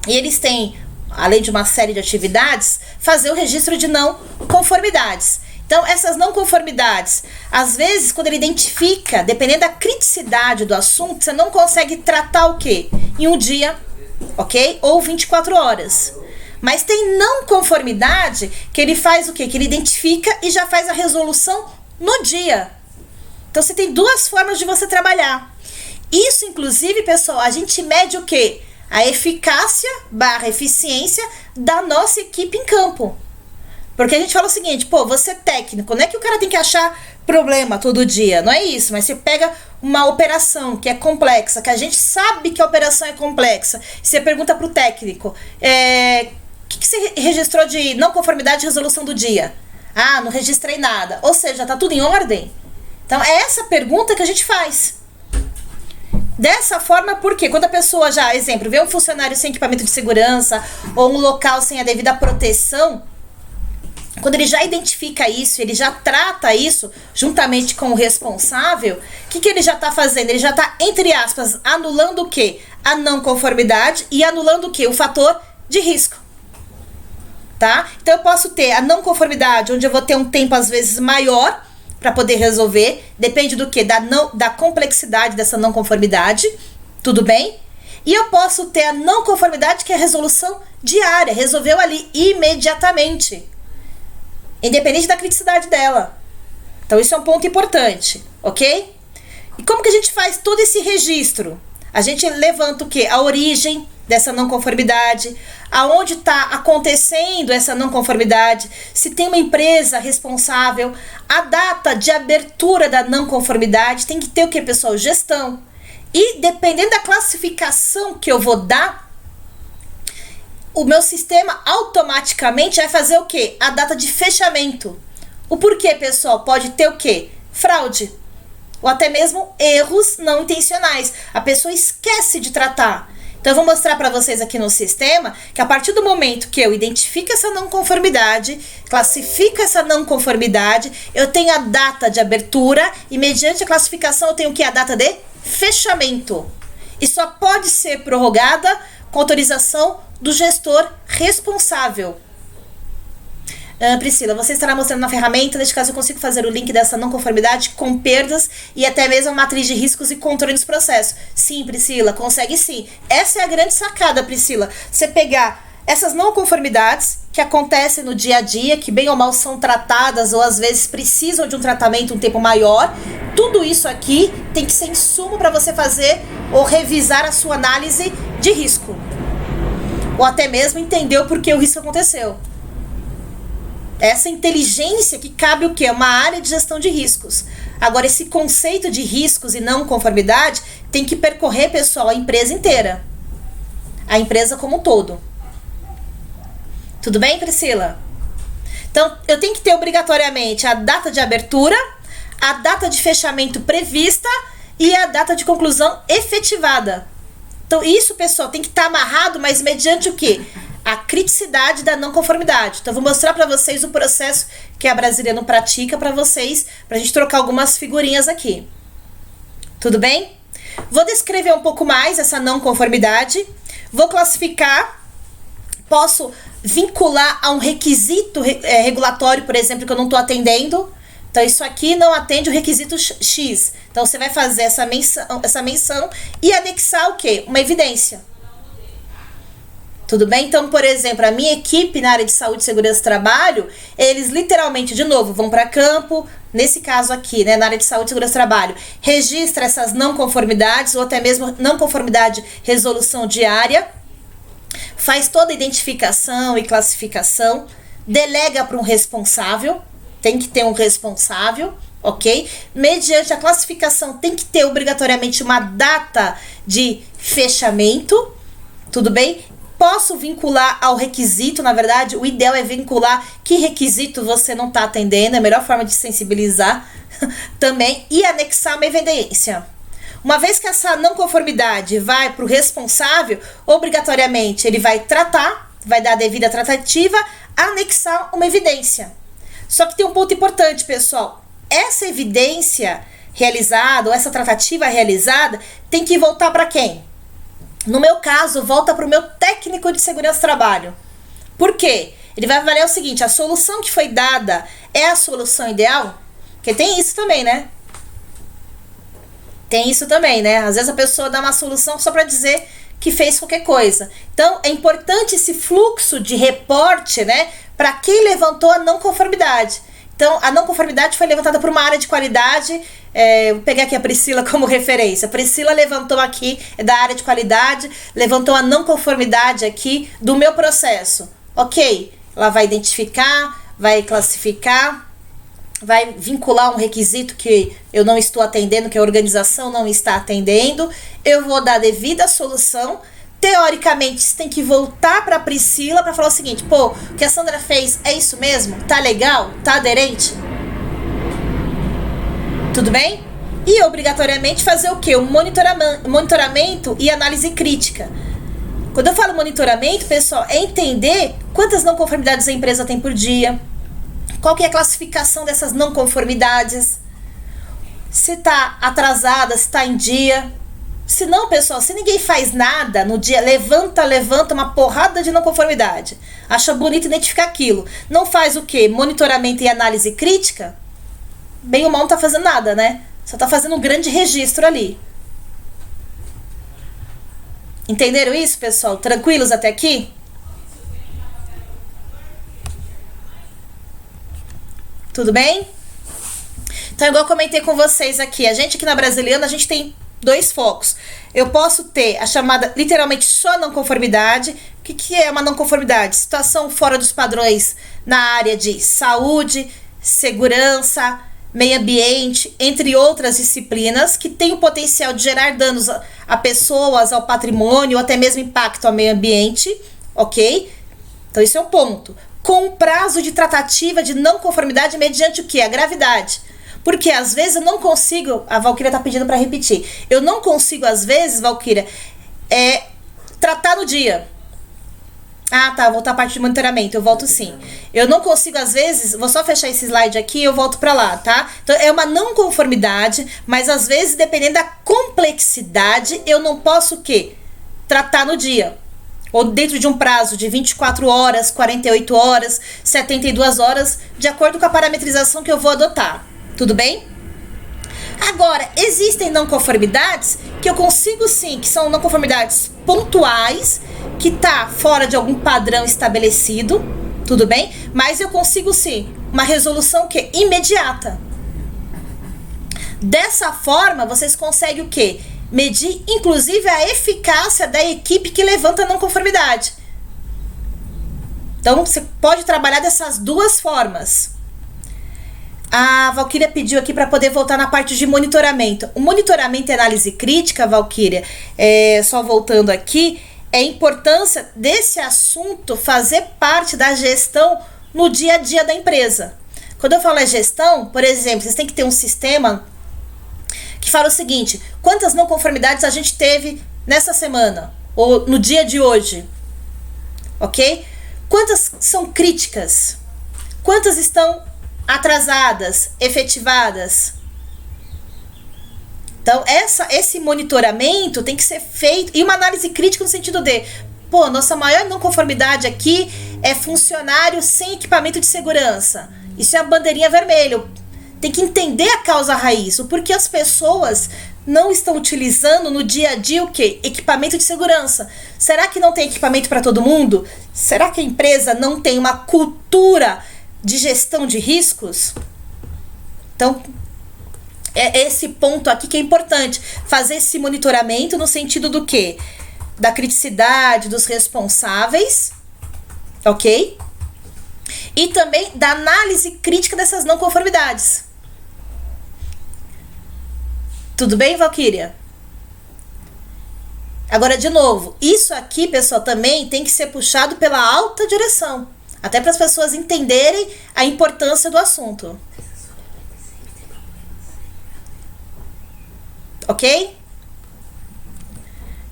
e eles têm, além de uma série de atividades, fazer o registro de não conformidades. Então, essas não conformidades, às vezes, quando ele identifica, dependendo da criticidade do assunto, você não consegue tratar o quê? Em um dia, ok? Ou 24 horas. Mas tem não conformidade que ele faz o quê? Que ele identifica e já faz a resolução no dia. Então, você tem duas formas de você trabalhar. Isso, inclusive, pessoal, a gente mede o quê? A eficácia / eficiência da nossa equipe em campo. Porque a gente fala o seguinte, pô, você é técnico, não é que o cara tem que achar problema todo dia, não é isso, mas você pega uma operação que é complexa, que a gente sabe que a operação é complexa, e você pergunta pro técnico, o que você registrou de não conformidade de resolução do dia? Ah, não registrei nada. Ou seja, tá tudo em ordem? Então, é essa pergunta que a gente faz. Dessa forma, porque quando a pessoa já, exemplo, vê um funcionário sem equipamento de segurança ou um local sem a devida proteção, quando ele já identifica isso, ele já trata isso juntamente com o responsável, o que ele já está fazendo? Ele já está, entre aspas, anulando o quê? A não conformidade e anulando o quê? O fator de risco. Tá? Então eu posso ter a não conformidade, onde eu vou ter um tempo às vezes maior para poder resolver, depende do que? Da complexidade dessa não conformidade, tudo bem? E eu posso ter a não conformidade, que é a resolução diária, resolveu ali imediatamente, independente da criticidade dela. Então isso é um ponto importante, ok? E como que a gente faz todo esse registro? A gente levanta o quê? A origem dessa não conformidade, aonde está acontecendo essa não conformidade, se tem uma empresa responsável, a data de abertura da não conformidade, tem que ter o que, pessoal? Gestão. E dependendo da classificação que eu vou dar, o meu sistema automaticamente vai fazer o quê? A data de fechamento. O porquê, pessoal? Pode ter o quê? Fraude. Ou até mesmo erros não intencionais. A pessoa esquece de tratar. Então eu vou mostrar para vocês aqui no sistema que a partir do momento que eu identifico essa não conformidade, classifico essa não conformidade, eu tenho a data de abertura e mediante a classificação eu tenho o que? A data de fechamento. E só pode ser prorrogada com autorização do gestor responsável. Priscila, você estará mostrando na ferramenta, neste caso eu consigo fazer o link dessa não conformidade com perdas e até mesmo a matriz de riscos e controle dos processos. Sim, Priscila, consegue sim. Essa é a grande sacada, Priscila. Você pegar essas não conformidades que acontecem no dia a dia, que bem ou mal são tratadas ou às vezes precisam de um tratamento um tempo maior, tudo isso aqui tem que ser insumo para você fazer ou revisar a sua análise de risco. Ou até mesmo entender o porquê o risco aconteceu. Essa inteligência que cabe o quê? Uma área de gestão de riscos. Agora, esse conceito de riscos e não conformidade tem que percorrer, pessoal, a empresa inteira. A empresa como um todo. Tudo bem, Priscila? Então, eu tenho que ter obrigatoriamente a data de abertura, a data de fechamento prevista e a data de conclusão efetivada. Então, isso, pessoal, tem que estar amarrado, mas mediante o quê? A criticidade da não conformidade. Então, eu vou mostrar para vocês o processo que a Brasiliano pratica para vocês, para a gente trocar algumas figurinhas aqui. Tudo bem? Vou descrever um pouco mais essa não conformidade. Vou classificar. Posso vincular a um requisito regulatório, por exemplo, que eu não estou atendendo. Então, isso aqui não atende o requisito X. Então, você vai fazer essa menção e anexar o quê? Uma evidência. Tudo bem? Então, por exemplo, a minha equipe na área de saúde, segurança e trabalho, eles literalmente, de novo, vão para campo, nesse caso aqui, né, na área de saúde, segurança e trabalho, registra essas não conformidades ou até mesmo não conformidade resolução diária, faz toda a identificação e classificação, delega para um responsável, tem que ter um responsável, ok? Mediante a classificação tem que ter obrigatoriamente uma data de fechamento, tudo bem? Posso vincular ao requisito, na verdade, o ideal é vincular que requisito você não está atendendo, é a melhor forma de sensibilizar também, e anexar uma evidência. Uma vez que essa não conformidade vai para o responsável, obrigatoriamente ele vai tratar, vai dar a devida tratativa, anexar uma evidência. Só que tem um ponto importante, pessoal. Essa evidência realizada, ou essa tratativa realizada, tem que voltar para quem? No meu caso, volta para o meu técnico de segurança do trabalho. Por quê? Ele vai avaliar o seguinte, a solução que foi dada é a solução ideal? Porque tem isso também, né? Tem isso também, né? Às vezes a pessoa dá uma solução só para dizer que fez qualquer coisa. Então, é importante esse fluxo de reporte, né? Para quem levantou a não conformidade. Então, a não conformidade foi levantada por uma área de qualidade. Vou pegar aqui a Priscila como referência. A Priscila levantou aqui, da área de qualidade, levantou a não conformidade aqui do meu processo. Ok, ela vai identificar, vai classificar, vai vincular um requisito que eu não estou atendendo, que a organização não está atendendo, eu vou dar a devida solução. Teoricamente, você tem que voltar para a Priscila para falar o seguinte: pô, o que a Sandra fez é isso mesmo? Tá legal? Tá aderente? Tudo bem? E obrigatoriamente fazer o quê? Um monitoramento e análise crítica. Quando eu falo monitoramento, pessoal, é entender quantas não conformidades a empresa tem por dia, qual que é a classificação dessas não conformidades, se está atrasada, se está em dia. Se não, pessoal, se ninguém faz nada no dia, levanta uma porrada de não conformidade, acha bonito identificar aquilo, não faz o quê? Monitoramento e análise crítica, bem ou mal não está fazendo nada, né? Só está fazendo um grande registro ali. Entenderam isso, pessoal? Tranquilos até aqui? Tudo bem? Então, igual eu comentei com vocês aqui, a gente aqui na Brasiliana, a gente tem 2 focos. Eu posso ter a chamada, literalmente, só não conformidade. O que é uma não conformidade? Situação fora dos padrões na área de saúde, segurança, meio ambiente, entre outras disciplinas, que tem o potencial de gerar danos a pessoas, ao patrimônio, ou até mesmo impacto ao meio ambiente, ok? Então, isso é um ponto. Com um prazo de tratativa de não conformidade mediante o quê? A gravidade. Porque às vezes eu não consigo, a Valquíria tá pedindo para repetir, eu não consigo às vezes, Valquíria, tratar no dia. Ah, tá, voltar a parte de monitoramento, eu volto sim. Eu não consigo às vezes, vou só fechar esse slide aqui e eu volto para lá, tá? Então é uma não conformidade, mas às vezes dependendo da complexidade, eu não posso o quê? Tratar no dia. Ou dentro de um prazo de 24 horas, 48 horas, 72 horas, de acordo com a parametrização que eu vou adotar. Tudo bem? Agora, existem não conformidades que eu consigo sim, que são não conformidades pontuais, que tá fora de algum padrão estabelecido, tudo bem? Mas eu consigo sim uma resolução que é imediata. Dessa forma, vocês conseguem o quê? Medir, inclusive, a eficácia da equipe que levanta a não conformidade. Então, você pode trabalhar dessas 2 formas. A Valquíria pediu aqui para poder voltar na parte de monitoramento. O monitoramento e análise crítica, Valquíria, só voltando aqui, é a importância desse assunto fazer parte da gestão no dia a dia da empresa. Quando eu falo gestão, por exemplo, vocês têm que ter um sistema que fala o seguinte: quantas não conformidades a gente teve nessa semana ou no dia de hoje, ok? Quantas são críticas? Quantas estão atrasadas, efetivadas? Então, esse monitoramento tem que ser feito, e uma análise crítica no sentido de, pô, nossa maior não conformidade aqui é funcionário sem equipamento de segurança. Isso é a bandeirinha vermelha. Tem que entender a causa raiz, o porquê as pessoas não estão utilizando no dia a dia o quê? Equipamento de segurança. Será que não tem equipamento para todo mundo? Será que a empresa não tem uma cultura de gestão de riscos? Então, é esse ponto aqui que é importante. Fazer esse monitoramento no sentido do quê? Da criticidade dos responsáveis, ok? E também da análise crítica dessas não conformidades. Tudo bem, Valquíria? Agora, de novo, isso aqui, pessoal, também tem que ser puxado pela alta direção. Até para as pessoas entenderem a importância do assunto. Ok?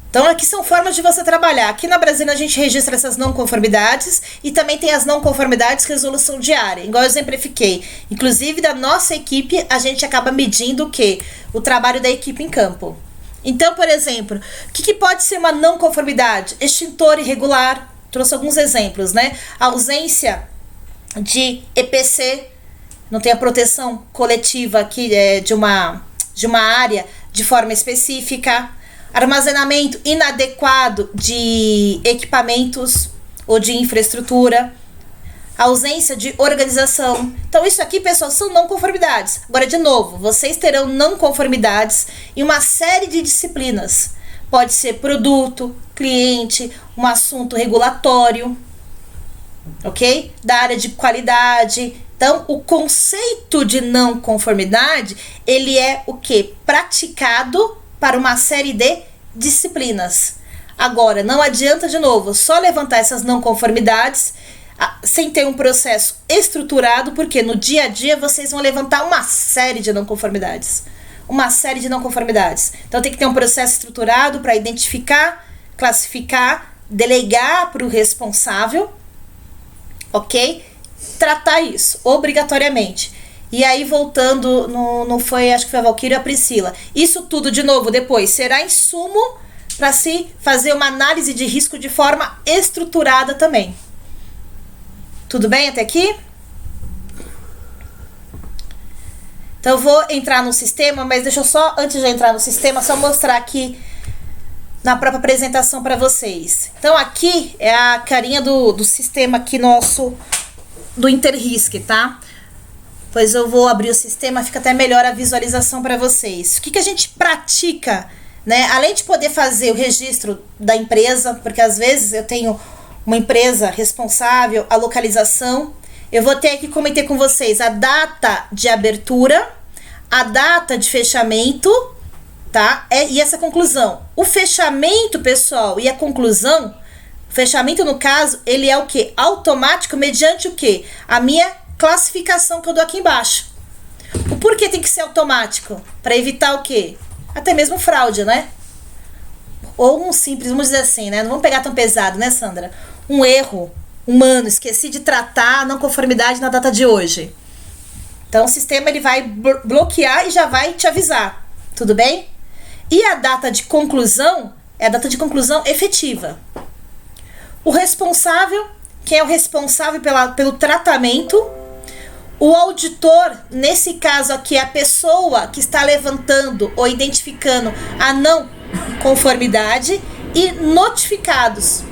Então, aqui são formas de você trabalhar. Aqui na Brasília a gente registra essas não conformidades e também tem as não conformidades resolução diária, igual eu exemplifiquei. Inclusive, da nossa equipe, a gente acaba medindo o quê? O trabalho da equipe em campo. Então, por exemplo, o que pode ser uma não conformidade? Extintor irregular. Trouxe alguns exemplos, né? Ausência de EPC, não tem a proteção coletiva aqui de uma área de forma específica. Armazenamento inadequado de equipamentos ou de infraestrutura. Ausência de organização. Então, isso aqui, pessoal, são não conformidades. Agora, de novo, vocês terão não conformidades em uma série de disciplinas. Pode ser produto, cliente, um assunto regulatório. ok? Da área de qualidade. Então, o conceito de não conformidade, ele é o quê? Praticado para uma série de disciplinas. Agora, não adianta, de novo, só levantar essas não conformidades sem ter um processo estruturado, porque no dia a dia vocês vão levantar uma série de não conformidades. Uma série de não conformidades. Então, tem que ter um processo estruturado para identificar, classificar, delegar para o responsável, ok? Tratar isso, obrigatoriamente. E aí, voltando, não foi, acho que foi a Valquíria e a Priscila. Isso tudo, de novo, depois será insumo para se fazer uma análise de risco de forma estruturada também. Tudo bem até aqui? Então, eu vou entrar no sistema, mas deixa eu só, antes de entrar no sistema, só mostrar aqui na própria apresentação para vocês. Então, aqui é a carinha do sistema aqui nosso, do Interrisk, tá? Pois eu vou abrir o sistema, fica até melhor a visualização para vocês. O que a gente pratica, né? Além de poder fazer o registro da empresa, porque às vezes eu tenho uma empresa responsável, a localização, eu vou ter aqui, comentei com vocês, a data de abertura, a data de fechamento, tá? E essa conclusão. O fechamento, pessoal, e a conclusão, o fechamento, no caso, ele é o quê? Automático mediante o quê? A minha classificação que eu dou aqui embaixo. O porquê tem que ser automático? Para evitar o quê? Até mesmo fraude, né? Ou um simples, vamos dizer assim, né? Não vamos pegar tão pesado, né, Sandra? Um erro humano, esqueci de tratar a não conformidade na data de hoje. Então, o sistema ele vai bloquear e já vai te avisar. Tudo bem? E a data de conclusão é a data de conclusão efetiva. O responsável, quem é o responsável pelo tratamento? O auditor, nesse caso aqui, é a pessoa que está levantando ou identificando a não conformidade, e notificados.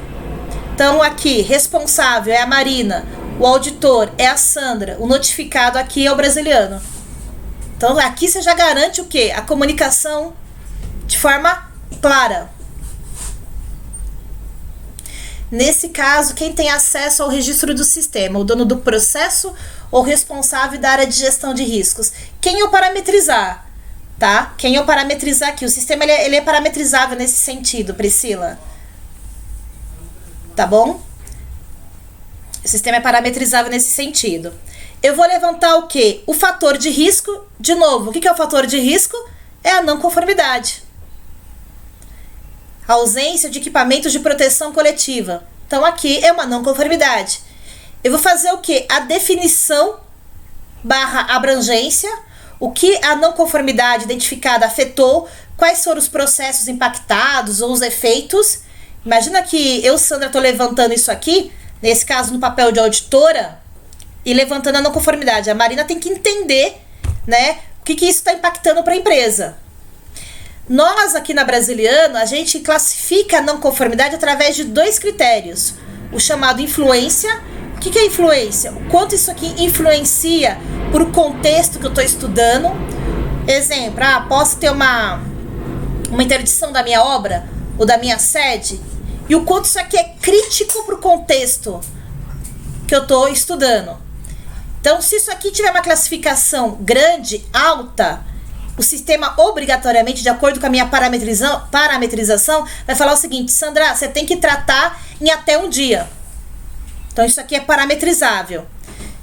Então, aqui, responsável é a Marina, o auditor é a Sandra, o notificado aqui é o Brasiliano. Então, aqui você já garante o quê? A comunicação de forma clara. Nesse caso, quem tem acesso ao registro do sistema? O dono do processo ou responsável da área de gestão de riscos? Quem eu parametrizar? Tá? Quem eu parametrizar aqui? O sistema ele é parametrizável nesse sentido, Priscila. Tá bom? O sistema é parametrizável nesse sentido. Eu vou levantar o quê? O fator de risco. De novo, o que é o fator de risco? É a não conformidade. A ausência de equipamentos de proteção coletiva. Então, aqui é uma não conformidade. Eu vou fazer o quê? A definição / abrangência. O que a não conformidade identificada afetou, quais foram os processos impactados ou os efeitos. Imagina que eu, Sandra, estou levantando isso aqui, nesse caso no papel de auditora, e levantando a não conformidade. A Marina tem que entender, né, o que isso está impactando para a empresa. Nós aqui na Brasiliano, a gente classifica a não conformidade através de 2 critérios. O chamado influência. O que é influência? O quanto isso aqui influencia por contexto que eu estou estudando. Exemplo, posso ter uma interdição da minha obra ou da minha sede, e o quanto isso aqui é crítico para o contexto que eu estou estudando. Então, se isso aqui tiver uma classificação grande, alta, o sistema obrigatoriamente, de acordo com a minha parametrização, vai falar o seguinte: Sandra, você tem que tratar em até um dia. Então, isso aqui é parametrizável.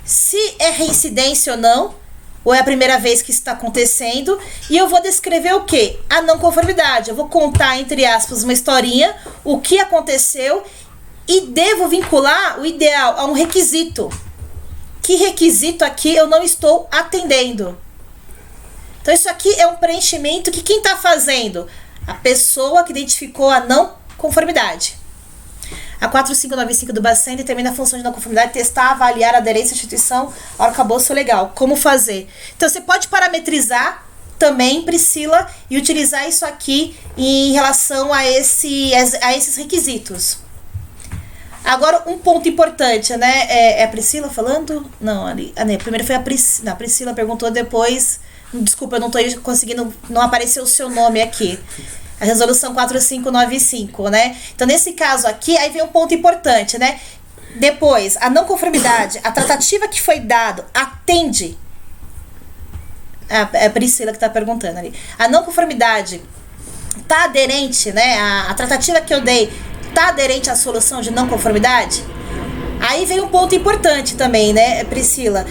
Se é reincidência ou não, ou é a primeira vez que isso está acontecendo, e eu vou descrever o quê? A não conformidade. Eu vou contar, entre aspas, uma historinha, o que aconteceu, e devo vincular o ideal a um requisito. Que requisito aqui eu não estou atendendo? Então, isso aqui é um preenchimento que quem está fazendo? A pessoa que identificou a não conformidade. A 4595 do Bacen determina a função de não conformidade: testar, avaliar a aderência à instituição ao arcabouço legal. Como fazer? Então, você pode parametrizar também, Priscila, e utilizar isso aqui em relação a esses requisitos. Agora, um ponto importante, né? É a Priscila falando? Não, ali. Primeiro foi a Priscila. A Priscila perguntou depois. Desculpa, eu não estou conseguindo. Não apareceu o seu nome aqui. A resolução 4595, né? Então, nesse caso aqui, aí vem um ponto importante, né? depois, a não conformidade, a tratativa que foi dado atende. É a Priscila que está perguntando ali. A não conformidade tá aderente, né? A tratativa que eu dei tá aderente à solução de não conformidade? Aí vem um ponto importante também, né, Priscila?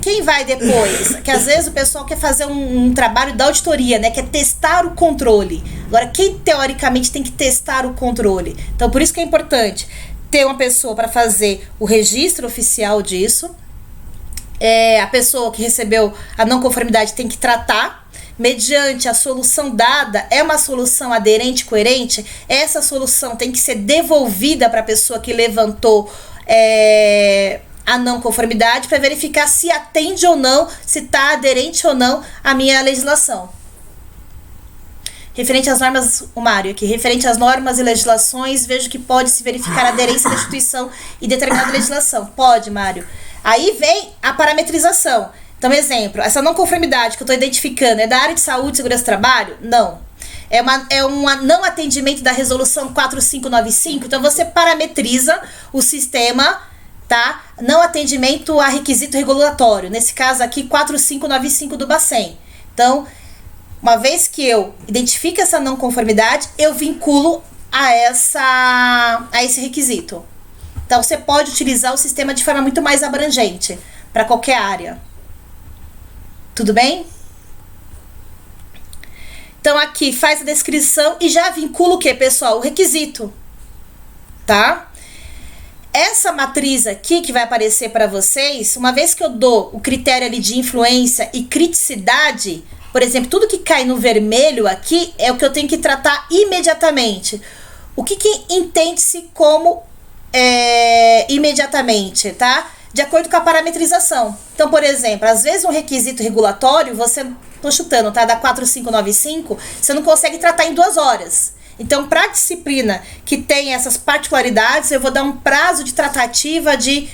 Quem vai depois? Que às vezes o pessoal quer fazer um trabalho da auditoria, né? Quer testar o controle. Agora, quem teoricamente tem que testar o controle? Então, por isso que é importante ter uma pessoa para fazer o registro oficial disso. A pessoa que recebeu a não conformidade tem que tratar, mediante a solução dada, é uma solução aderente, coerente, essa solução tem que ser devolvida para a pessoa que levantou a não conformidade, para verificar se atende ou não, se está aderente ou não à minha legislação. Referente às normas, o Mário aqui, referente às normas e legislações, vejo que pode se verificar a aderência da instituição e determinada legislação. Pode, Mário. Aí vem a parametrização. Então, exemplo, essa não conformidade que eu estou identificando é da área de saúde e segurança do trabalho? Não. É um não atendimento da resolução 4595, então você parametriza o sistema, tá? Não atendimento a requisito regulatório, nesse caso aqui 4595 do Bacen. Então, uma vez que eu identifico essa não conformidade, eu vinculo a esse requisito. Então, você pode utilizar o sistema de forma muito mais abrangente para qualquer área. Tudo bem? Então, aqui faz a descrição e já vincula o que, pessoal? O requisito. Tá? Essa matriz aqui que vai aparecer para vocês, uma vez que eu dou o critério ali de influência e criticidade, por exemplo, tudo que cai no vermelho aqui é o que eu tenho que tratar imediatamente. O que entende-se como imediatamente, tá? De acordo com a parametrização. Então, por exemplo, às vezes um requisito regulatório, você, tô chutando, tá? Da 4595, você não consegue tratar em 2 horas. Então, para a disciplina que tem essas particularidades, eu vou dar um prazo de tratativa de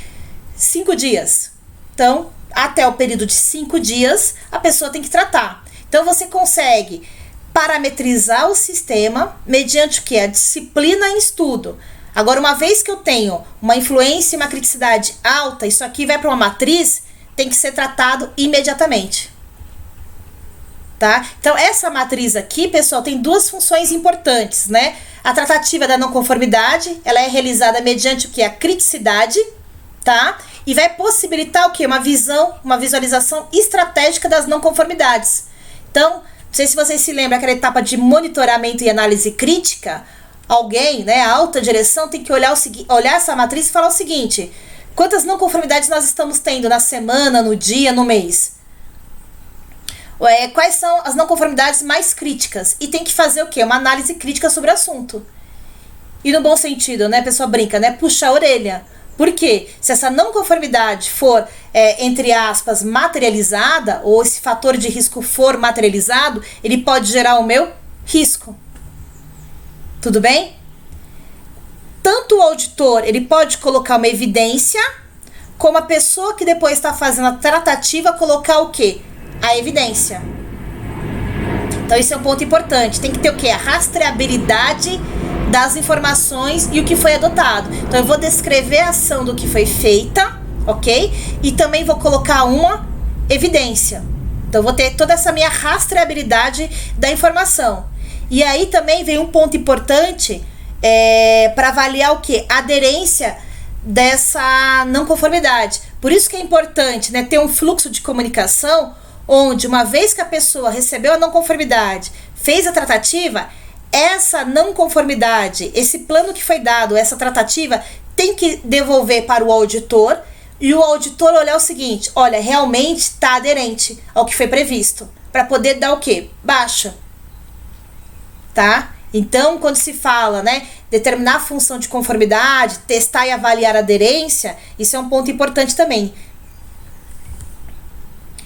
5 dias. Então, até o período de 5 dias, a pessoa tem que tratar. Então, você consegue parametrizar o sistema mediante o que? A disciplina em estudo. Agora, uma vez que eu tenho uma influência e uma criticidade alta, isso aqui vai para uma matriz, tem que ser tratado imediatamente. Tá? Então, essa matriz aqui, pessoal, tem 2 funções importantes, né? A tratativa da não conformidade, ela é realizada mediante o que? A criticidade, tá? E vai possibilitar o que? Uma visão, uma visualização estratégica das não conformidades. Então, não sei se vocês se lembram aquela etapa de monitoramento e análise crítica. Alguém, né, a alta direção tem que olhar essa matriz e falar o seguinte: quantas não conformidades nós estamos tendo na semana, no dia, no mês? Quais são as não conformidades mais críticas? E tem que fazer o quê? Uma análise crítica sobre o assunto. E no bom sentido, né, a pessoa brinca, né, puxa a orelha. Por quê? Se essa não conformidade for, entre aspas, materializada, ou esse fator de risco for materializado, ele pode gerar o meu risco. Tudo bem? Tanto o auditor, ele pode colocar uma evidência, como a pessoa que depois está fazendo a tratativa colocar o quê? A evidência. Então, isso é um ponto importante. Tem que ter o quê? A rastreabilidade das informações e o que foi adotado. Então, eu vou descrever a ação do que foi feita, ok? E também vou colocar uma evidência. Então, eu vou ter toda essa minha rastreabilidade da informação. E aí também vem um ponto importante para avaliar o quê? A aderência dessa não conformidade. Por isso que é importante, né, ter um fluxo de comunicação onde, uma vez que a pessoa recebeu a não conformidade, fez a tratativa, essa não conformidade, esse plano que foi dado, essa tratativa, tem que devolver para o auditor, e o auditor olhar o seguinte: olha, realmente está aderente ao que foi previsto, para poder dar o quê? Baixa. Tá? Então, quando se fala, né, determinar a função de conformidade, testar e avaliar a aderência, isso é um ponto importante também.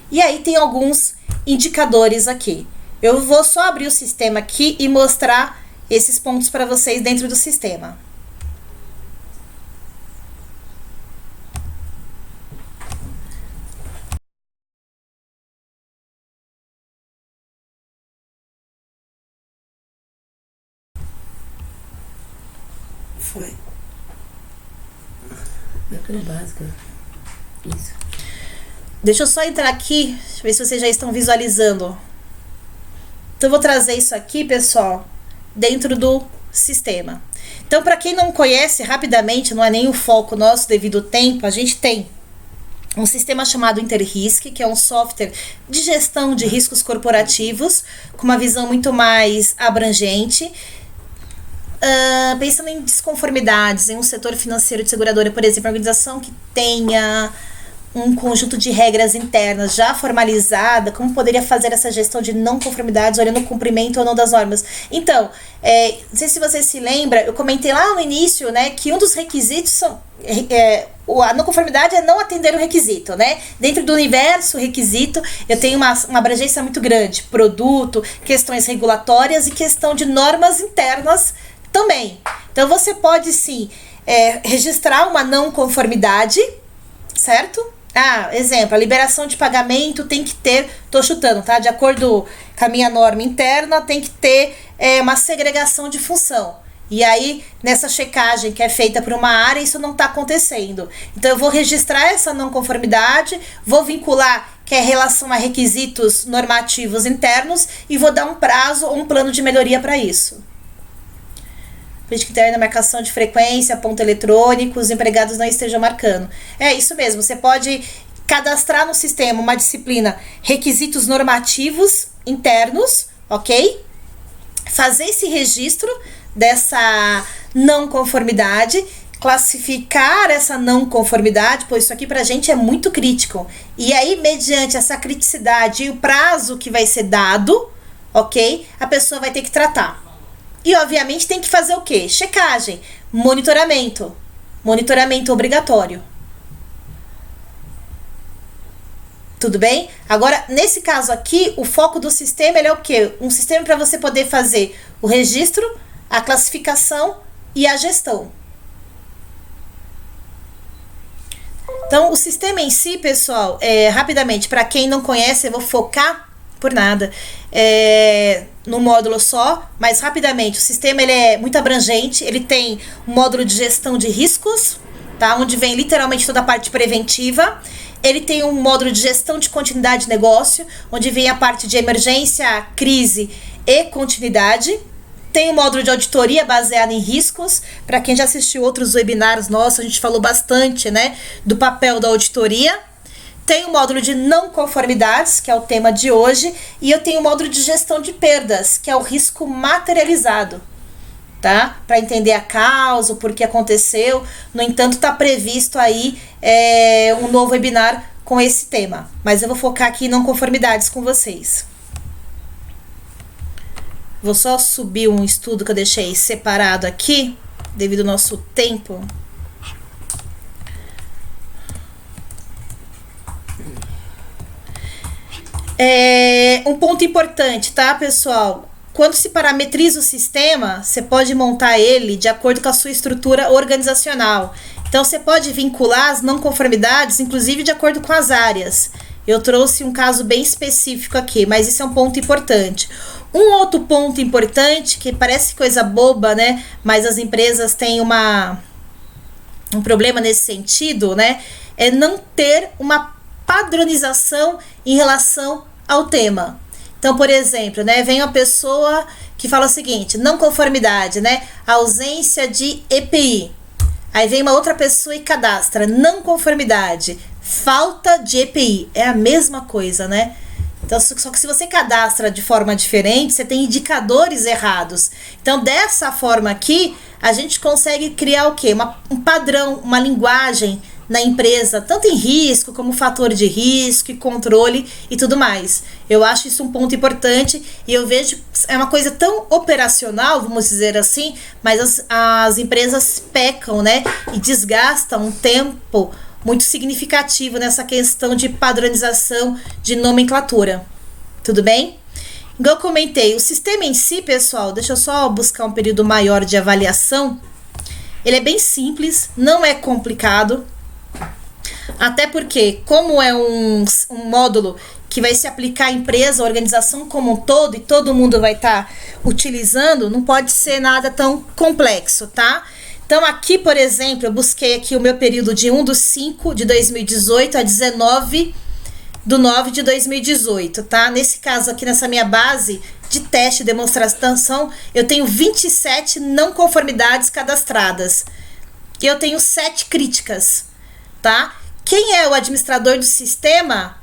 E aí tem alguns indicadores aqui. Eu vou só abrir o sistema aqui e mostrar esses pontos para vocês dentro do sistema. Foi. Bacana básica. Isso. Deixa eu só entrar aqui, deixa eu ver se vocês já estão visualizando. Então, eu vou trazer isso aqui, pessoal, dentro do sistema. Então, para quem não conhece, rapidamente, não é nem o foco nosso devido ao tempo, a gente tem um sistema chamado Interrisk, que é um software de gestão de riscos corporativos, com uma visão muito mais abrangente. Pensando em desconformidades, em um setor financeiro de seguradora, por exemplo, uma organização que tenha um conjunto de regras internas já formalizada, como poderia fazer essa gestão de não conformidades, olhando o cumprimento ou não das normas? Então, não sei se você se lembra, eu comentei lá no início, né, que um dos requisitos são, a não conformidade é não atender o requisito, né? Dentro do universo requisito, eu tenho uma abrangência muito grande, produto, questões regulatórias e questão de normas internas também. Então, você pode, sim, registrar uma não conformidade, certo? Exemplo, a liberação de pagamento tem que ter, tô chutando, tá? De acordo com a minha norma interna, tem que ter uma segregação de função. E aí, nessa checagem que é feita por uma área, isso não está acontecendo. Então, eu vou registrar essa não conformidade, vou vincular que é em relação a requisitos normativos internos e vou dar um prazo ou um plano de melhoria para isso. Política interna, marcação de frequência, ponto eletrônico, os empregados não estejam marcando. É isso mesmo, você pode cadastrar no sistema uma disciplina requisitos normativos internos, ok? Fazer esse registro dessa não conformidade, classificar essa não conformidade, pois isso aqui pra gente é muito crítico. E aí, mediante essa criticidade e o prazo que vai ser dado, ok? A pessoa vai ter que tratar. E, obviamente, tem que fazer o quê? Checagem, monitoramento obrigatório. Tudo bem? Agora, nesse caso aqui, o foco do sistema ele é o quê? Um sistema para você poder fazer o registro, a classificação e a gestão. Então, o sistema em si, pessoal, rapidamente, para quem não conhece, eu vou focar por nada, num módulo só, mas rapidamente, o sistema ele é muito abrangente, ele tem um módulo de gestão de riscos, tá? Onde vem literalmente toda a parte preventiva, ele tem um módulo de gestão de continuidade de negócio, onde vem a parte de emergência, crise e continuidade, tem um módulo de auditoria baseado em riscos, para quem já assistiu outros webinars nossos, a gente falou bastante, né, do papel da auditoria. Tem o módulo de não conformidades, que é o tema de hoje, e eu tenho o módulo de gestão de perdas, que é o risco materializado, tá? Para entender a causa, o porquê aconteceu. No entanto, está previsto aí um novo webinar com esse tema, mas eu vou focar aqui em não conformidades com vocês. Vou só subir um estudo que eu deixei separado aqui, devido ao nosso tempo. Um ponto importante, tá, pessoal? Quando se parametriza o sistema, você pode montar ele de acordo com a sua estrutura organizacional. Então, você pode vincular as não conformidades, inclusive de acordo com as áreas. Eu trouxe um caso bem específico aqui, mas isso é um ponto importante. Um outro ponto importante, que parece coisa boba, né? Mas as empresas têm um problema nesse sentido, né? É não ter uma padronização em relação ao tema. Então, por exemplo, né, vem uma pessoa que fala o seguinte, não conformidade, né, ausência de EPI. Aí vem uma outra pessoa e cadastra, não conformidade, falta de EPI. É a mesma coisa, né? Então, só que se você cadastra de forma diferente, você tem indicadores errados. Então, dessa forma aqui, a gente consegue criar o quê? Um padrão, uma linguagem na empresa, tanto em risco como fator de risco e controle e tudo mais. Eu acho isso um ponto importante e eu vejo, é uma coisa tão operacional, vamos dizer assim, mas as empresas pecam, né, e desgastam um tempo muito significativo nessa questão de padronização de nomenclatura. Tudo bem? Igual eu comentei, o sistema em si, pessoal, deixa eu só buscar um período maior de avaliação. Ele é bem simples, não é complicado. Até porque, como é um módulo que vai se aplicar à empresa, à organização como um todo, e todo mundo vai estar utilizando, não pode ser nada tão complexo, tá? Então aqui, por exemplo, eu busquei aqui o meu período de 1/5 de 2018 a 19/9 de 2018, tá? Nesse caso aqui, nessa minha base de teste e demonstração, eu tenho 27 não conformidades cadastradas. E eu tenho 7 críticas, tá? Quem é o administrador do sistema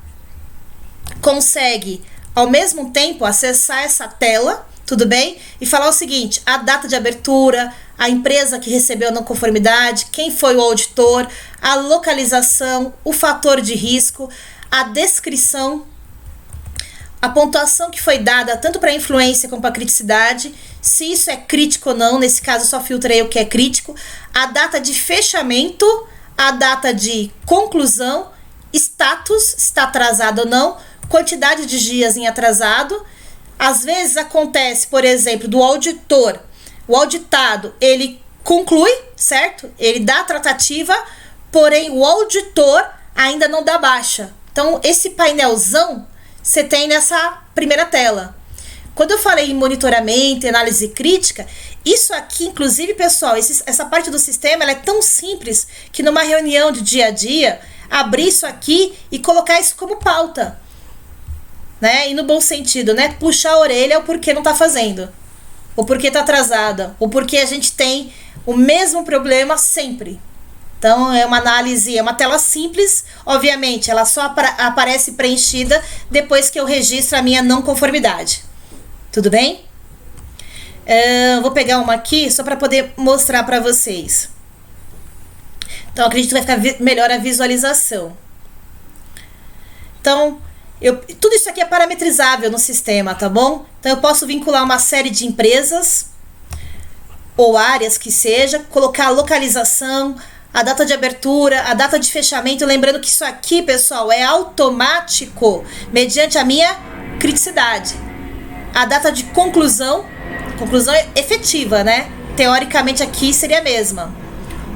consegue, ao mesmo tempo, acessar essa tela, tudo bem? E falar o seguinte: a data de abertura, a empresa que recebeu a não conformidade, quem foi o auditor, a localização, o fator de risco, a descrição, a pontuação que foi dada tanto para influência como para criticidade, se isso é crítico ou não. Nesse caso eu só filtrei o que é crítico, a data de fechamento, a data de conclusão, status, se está atrasado ou não, quantidade de dias em atrasado. Às vezes acontece, por exemplo, do auditor, o auditado, ele conclui, certo? Ele dá a tratativa, porém o auditor ainda não dá baixa. Então, esse painelzão você tem nessa primeira tela. Quando eu falei em monitoramento e análise crítica, isso aqui, inclusive, pessoal, essa parte do sistema, ela é tão simples que numa reunião de dia a dia, abrir isso aqui e colocar isso como pauta, né? E no bom sentido, né? Puxar a orelha o porquê não tá fazendo, o porquê tá atrasada, o porquê a gente tem o mesmo problema sempre. Então, é uma análise, é uma tela simples, obviamente, ela só aparece preenchida depois que eu registro a minha não conformidade. Tudo bem? Vou pegar uma aqui só para poder mostrar para vocês. Então, acredito que vai ficar melhor a visualização. Então, tudo isso aqui é parametrizável no sistema, tá bom? Então, eu posso vincular uma série de empresas ou áreas que seja, colocar a localização, a data de abertura, a data de fechamento. Lembrando que isso aqui, pessoal, é automático mediante a minha criticidade. A data de conclusão efetiva, né? Teoricamente aqui seria a mesma.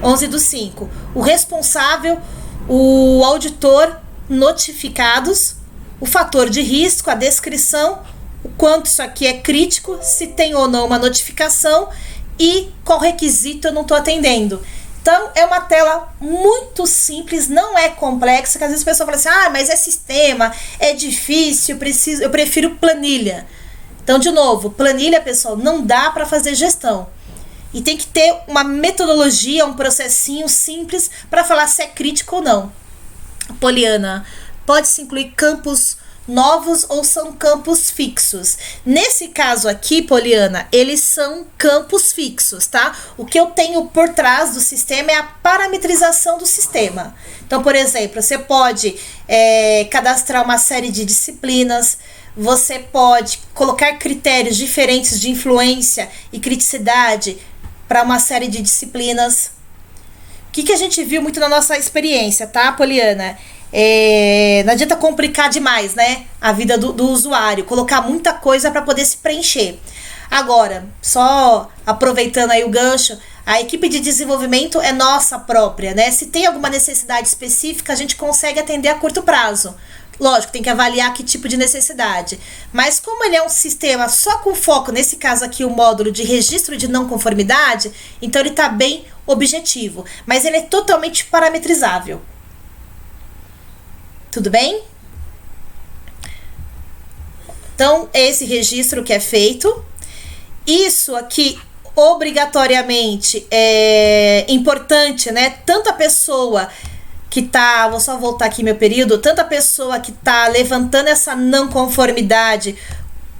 11/5. O responsável, o auditor, notificados, o fator de risco, a descrição, o quanto isso aqui é crítico, se tem ou não uma notificação e qual requisito eu não estou atendendo. Então, é uma tela muito simples, não é complexa, que às vezes a pessoa fala assim: mas é sistema, é difícil, eu prefiro planilha. Então, de novo, planilha, pessoal, não dá para fazer gestão. E tem que ter uma metodologia, um processinho simples para falar se é crítico ou não. Poliana, pode-se incluir campos novos ou são campos fixos? Nesse caso aqui, Poliana, eles são campos fixos, tá? O que eu tenho por trás do sistema é a parametrização do sistema. Então, por exemplo, você pode cadastrar uma série de disciplinas, você pode colocar critérios diferentes de influência e criticidade para uma série de disciplinas. O que a gente viu muito na nossa experiência, tá, Poliana? Não adianta complicar demais, né, a vida do usuário, colocar muita coisa para poder se preencher. Agora, só aproveitando aí o gancho, a equipe de desenvolvimento é nossa própria, né? Se tem alguma necessidade específica, a gente consegue atender a curto prazo. Lógico, tem que avaliar que tipo de necessidade. Mas como ele é um sistema só com foco, nesse caso aqui, o módulo de registro de não conformidade, então ele está bem objetivo. Mas ele é totalmente parametrizável. Tudo bem? Então, esse registro que é feito. Isso aqui, obrigatoriamente, é importante, né? Tanto a pessoa que tá, vou só voltar aqui meu período, tanto a pessoa que tá levantando essa não conformidade,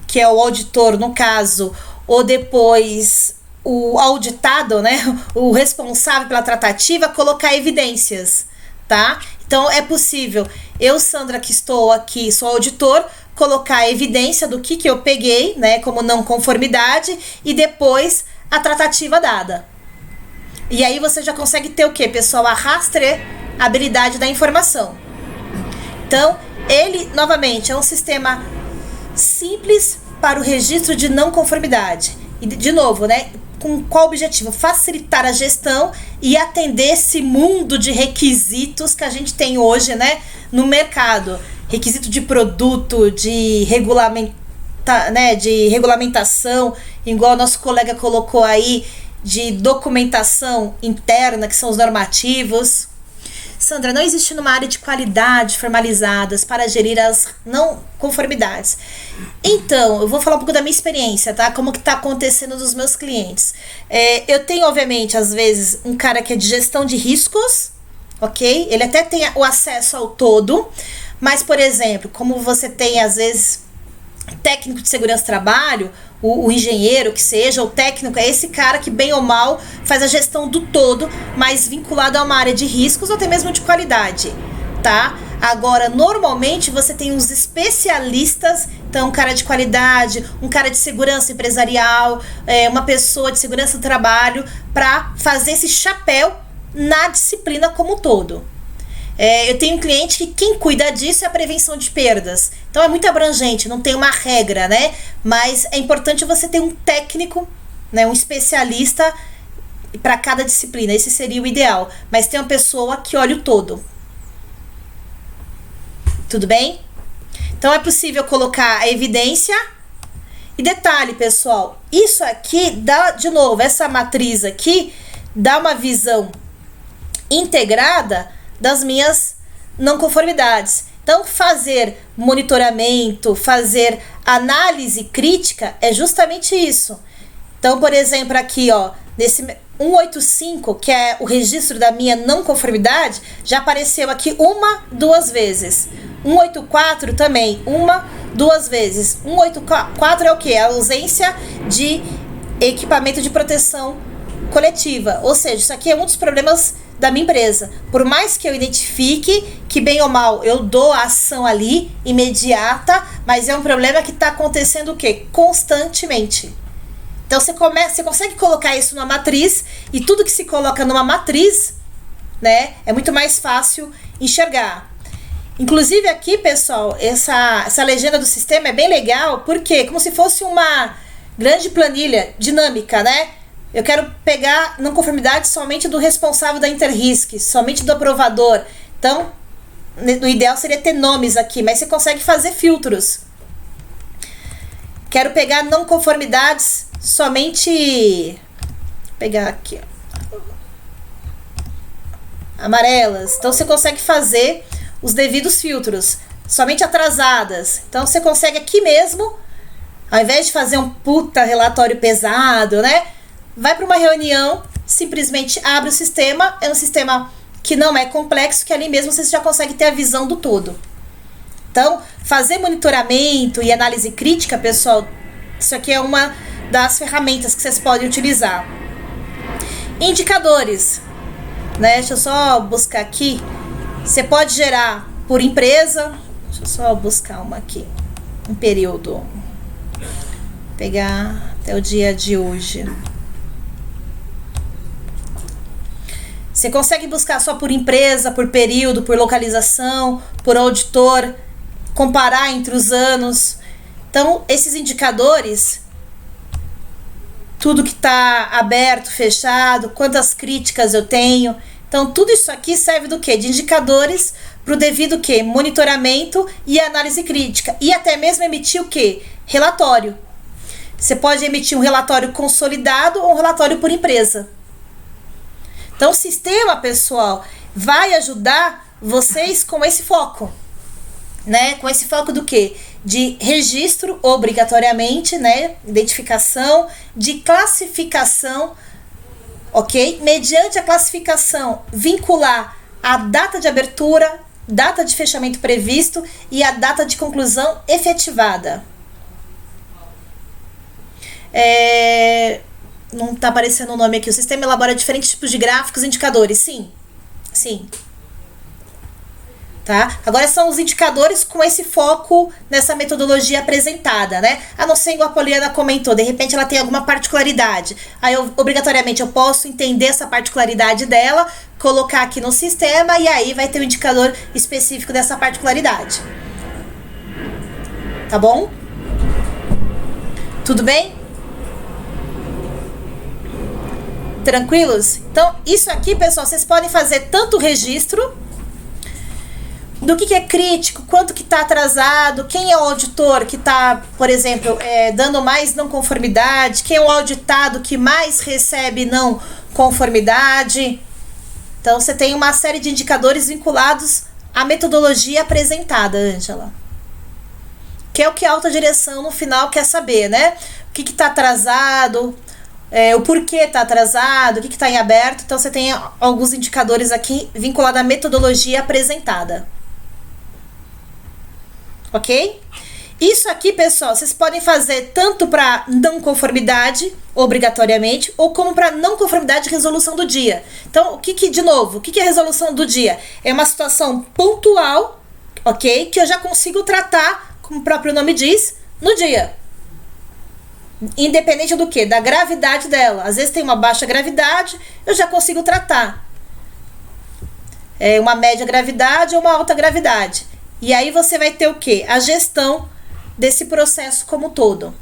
que é o auditor, no caso, ou depois o auditado, né? O responsável pela tratativa, colocar evidências, tá? Então, é possível eu, Sandra, que estou aqui, sou auditor, colocar a evidência do que eu peguei, né, como não conformidade, e depois a tratativa dada. E aí você já consegue ter o quê, pessoal? A rastreabilidade da informação. Então, ele, novamente, é um sistema simples para o registro de não conformidade. E, de novo, né, com qual objetivo? Facilitar a gestão e atender esse mundo de requisitos que a gente tem hoje, né, no mercado. Requisito de produto, de regulamentação, igual o nosso colega colocou aí, de documentação interna, que são os normativos. Sandra, não existe uma área de qualidade formalizadas para gerir as não conformidades. Então, eu vou falar um pouco da minha experiência, tá? Como que tá acontecendo dos meus clientes. Eu tenho, obviamente, às vezes, um cara que é de gestão de riscos, ok? Ele até tem o acesso ao todo, mas, por exemplo, como você tem, às vezes, técnico de segurança do trabalho, o engenheiro que seja, o técnico, é esse cara que bem ou mal faz a gestão do todo, mas vinculado a uma área de riscos ou até mesmo de qualidade, tá? Agora, normalmente você tem uns especialistas, então um cara de qualidade, um cara de segurança empresarial, uma pessoa de segurança do trabalho, para fazer esse chapéu na disciplina como um todo. Eu tenho um cliente que quem cuida disso é a prevenção de perdas. Então é muito abrangente, não tem uma regra, né? Mas é importante você ter um técnico, né, um especialista para cada disciplina. Esse seria o ideal. Mas tem uma pessoa que olha o todo. Tudo bem? Então é possível colocar a evidência. E detalhe, pessoal, isso aqui dá, de novo, essa matriz aqui dá uma visão integrada das minhas não conformidades. Então, fazer monitoramento, fazer análise crítica é justamente isso. Então, por exemplo, aqui, ó, nesse 185, que é o registro da minha não conformidade, já apareceu aqui 1-2 vezes. 184 também, 1-2 vezes. 184 é o quê? A ausência de equipamento de proteção coletiva. Ou seja, isso aqui é um dos problemas da minha empresa. Por mais que eu identifique que bem ou mal eu dou a ação ali imediata, mas é um problema que está acontecendo o quê? Constantemente. Então você consegue colocar isso numa matriz, e tudo que se coloca numa matriz, né, é muito mais fácil enxergar. Inclusive aqui, pessoal, essa legenda do sistema é bem legal, porque como se fosse uma grande planilha dinâmica, né? Eu quero pegar não conformidade somente do responsável da Interrisk, somente do aprovador. Então, o ideal seria ter nomes aqui, mas você consegue fazer filtros. Quero pegar não conformidades somente... Vou pegar aqui, ó, amarelas. Então, você consegue fazer os devidos filtros. Somente atrasadas. Então, você consegue aqui mesmo, ao invés de fazer um puta relatório pesado, né? Vai para uma reunião, simplesmente abre o sistema, é um sistema que não é complexo, que ali mesmo você já consegue ter a visão do todo. Então, fazer monitoramento e análise crítica, pessoal, isso aqui é uma das ferramentas que vocês podem utilizar. Indicadores, né? Deixa eu só buscar aqui. Você pode gerar por empresa, deixa eu só buscar uma aqui, um período. Vou pegar até o dia de hoje. Você consegue buscar só por empresa, por período, por localização, por auditor, comparar entre os anos. Então, esses indicadores, tudo que está aberto, fechado, quantas críticas eu tenho. Então, tudo isso aqui serve do quê? De indicadores para o devido quê? Monitoramento e análise crítica. E até mesmo emitir o quê? Relatório. Você pode emitir um relatório consolidado ou um relatório por empresa. Então, o sistema, pessoal, vai ajudar vocês com esse foco, né? Com esse foco do quê? De registro, obrigatoriamente, né? Identificação, de classificação, ok? Mediante a classificação, vincular a data de abertura, data de fechamento previsto e a data de conclusão efetivada. Não está aparecendo o nome aqui. O sistema elabora diferentes tipos de gráficos e indicadores. Sim. Sim. Tá? Agora são os indicadores com esse foco nessa metodologia apresentada, né? A não ser igual a Poliana comentou, de repente ela tem alguma particularidade. Aí, obrigatoriamente, eu posso entender essa particularidade dela, colocar aqui no sistema, e aí vai ter um indicador específico dessa particularidade. Tá bom? Tudo bem? Tranquilos? Então, isso aqui, pessoal, vocês podem fazer tanto o registro, do que é crítico, quanto que está atrasado, quem é o auditor que está, por exemplo, dando mais não conformidade, quem é o auditado que mais recebe não conformidade. Então, você tem uma série de indicadores vinculados à metodologia apresentada, Ângela. Que é o que a alta direção, no final, quer saber, né? O que está atrasado, o porquê está atrasado, o que está em aberto. Então, você tem alguns indicadores aqui vinculados à metodologia apresentada. Ok? Isso aqui, pessoal, vocês podem fazer tanto para não conformidade, obrigatoriamente, ou como para não conformidade de resolução do dia. Então, de novo, o que é resolução do dia? É uma situação pontual, ok? Que eu já consigo tratar, como o próprio nome diz, no dia. Independente do quê? Da gravidade dela. Às vezes tem uma baixa gravidade, eu já consigo tratar. Uma média gravidade ou uma alta gravidade. E aí você vai ter o quê? A gestão desse processo como um todo.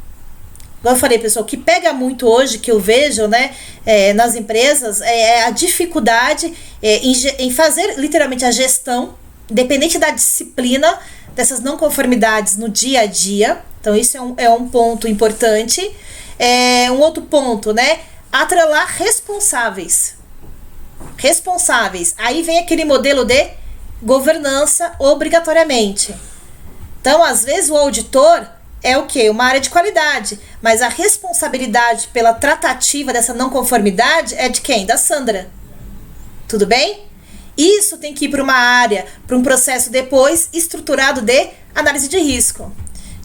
Como eu falei, pessoal, o que pega muito hoje, que eu vejo, né, nas empresas, é a dificuldade em fazer literalmente a gestão, independente da disciplina, dessas não conformidades no dia a dia. Então, isso é um ponto importante. Um outro ponto, né, atrelar responsáveis. Aí vem aquele modelo de governança obrigatoriamente. Então, às vezes, o auditor é o quê? Uma área de qualidade. Mas a responsabilidade pela tratativa dessa não conformidade é de quem? Da Sandra. Tudo bem? Isso tem que ir para uma área, para um processo depois estruturado de análise de risco.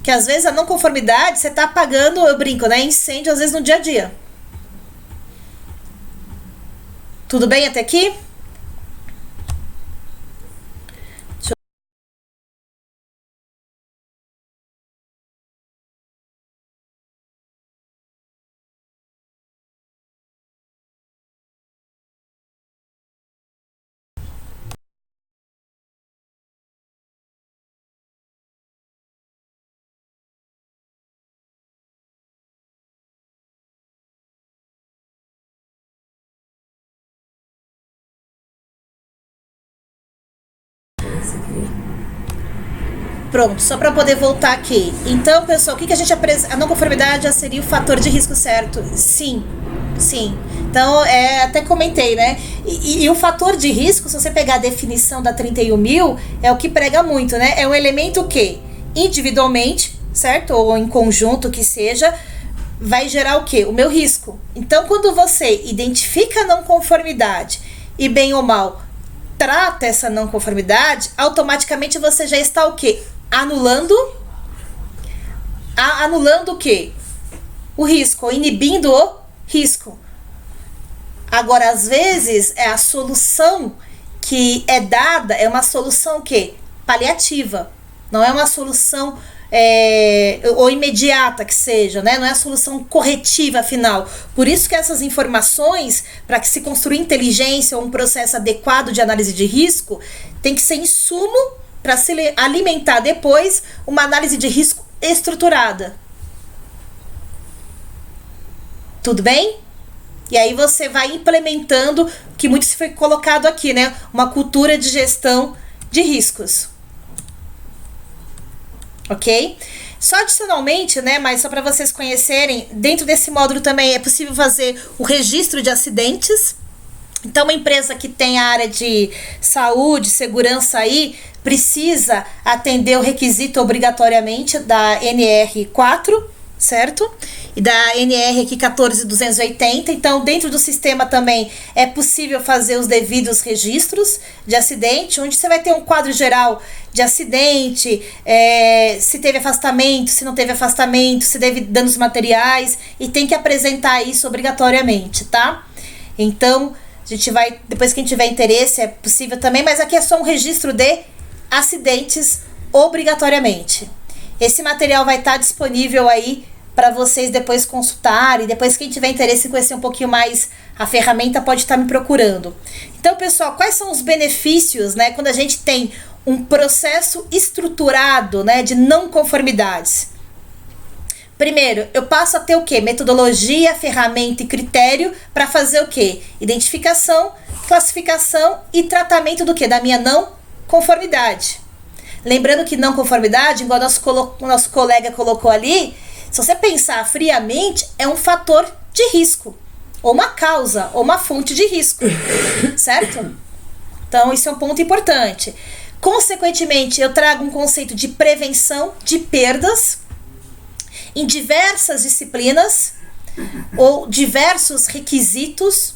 Que às vezes a não conformidade você está apagando, eu brinco, né? Incêndio, às vezes, no dia a dia. Tudo bem até aqui? Pronto, só para poder voltar aqui. Então, pessoal, o que a gente apresenta? A não conformidade já seria o fator de risco certo? Sim. Então, até comentei, né? E o fator de risco, se você pegar a definição da 31.000, é o que prega muito, né? É um elemento que, individualmente, certo? Ou em conjunto, que seja, vai gerar o quê? O meu risco. Então, quando você identifica a não conformidade e, bem ou mal, trata essa não conformidade, automaticamente você já está o quê? Anulando o quê? O risco, ou inibindo o risco. Agora, às vezes, a solução que é dada é uma solução o quê? Paliativa. Não é uma solução ou imediata que seja, né? Não é a solução corretiva final. Por isso que essas informações, para que se construa inteligência ou um processo adequado de análise de risco, tem que ser insumo para se alimentar depois uma análise de risco estruturada. Tudo bem? E aí você vai implementando, que muito se foi colocado aqui, né? Uma cultura de gestão de riscos. Ok? Só adicionalmente, né, mas só para vocês conhecerem, dentro desse módulo também é possível fazer o registro de acidentes. Então, uma empresa que tem a área de saúde, segurança aí, precisa atender o requisito obrigatoriamente da NR4, certo? E da NR aqui 14280. Então, dentro do sistema também é possível fazer os devidos registros de acidente, onde você vai ter um quadro geral de acidente, se teve afastamento, se não teve afastamento, se teve danos materiais, e tem que apresentar isso obrigatoriamente, tá? Então, a gente vai, depois quem tiver interesse, é possível também, mas aqui é só um registro de acidentes obrigatoriamente. Esse material vai estar disponível aí para vocês depois consultarem. Depois, quem tiver interesse em conhecer um pouquinho mais a ferramenta, pode estar me procurando. Então, pessoal, quais são os benefícios, né, quando a gente tem um processo estruturado, né, de não conformidades? Primeiro, eu passo a ter o quê? Metodologia, ferramenta e critério para fazer o quê? Identificação, classificação e tratamento do quê? Da minha não conformidade. Lembrando que não conformidade, igual nosso colega colocou ali, se você pensar friamente, é um fator de risco, ou uma causa, ou uma fonte de risco, certo? Então, isso é um ponto importante. Consequentemente, eu trago um conceito de prevenção de perdas em diversas disciplinas ou diversos requisitos,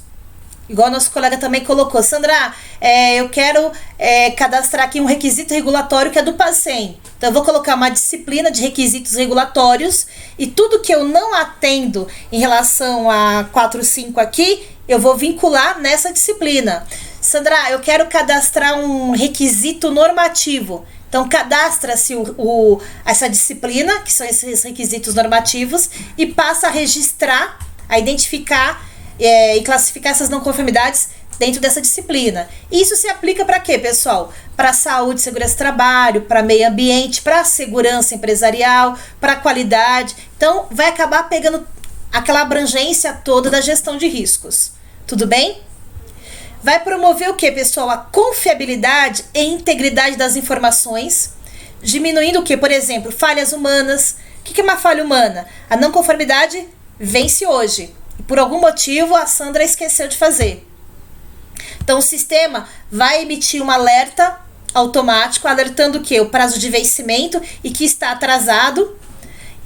igual nosso colega também colocou. Sandra, eu quero cadastrar aqui um requisito regulatório que é do PACEM. Então, eu vou colocar uma disciplina de requisitos regulatórios e tudo que eu não atendo em relação a 4, 5 aqui, eu vou vincular nessa disciplina. Sandra, eu quero cadastrar um requisito normativo. Então, cadastra-se essa disciplina, que são esses requisitos normativos, e passa a registrar, a identificar e classificar essas não conformidades dentro dessa disciplina. E isso se aplica para quê, pessoal? Para saúde, segurança do trabalho, para meio ambiente, para segurança empresarial, para qualidade. Então, vai acabar pegando aquela abrangência toda da gestão de riscos. Tudo bem? Vai promover o quê, pessoal? A confiabilidade e integridade das informações, diminuindo o quê? Por exemplo, falhas humanas. O que é uma falha humana? A não conformidade vence hoje. E por algum motivo a Sandra esqueceu de fazer. Então o sistema vai emitir um alerta automático, alertando o quê? O prazo de vencimento e que está atrasado.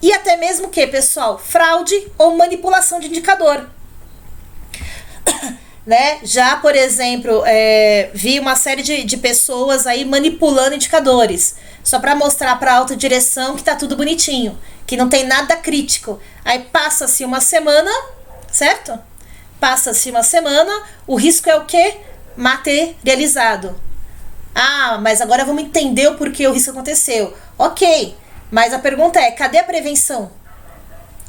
E até mesmo o quê, pessoal? Fraude ou manipulação de indicador. Né? Já, por exemplo, vi uma série de pessoas aí manipulando indicadores, só para mostrar para a alta direção que tá tudo bonitinho, que não tem nada crítico. Aí passa-se uma semana, certo? Passa-se uma semana, o risco é o quê? Materializado. Ah, mas agora vamos entender o porquê o risco aconteceu. Ok, mas a pergunta é, cadê a prevenção?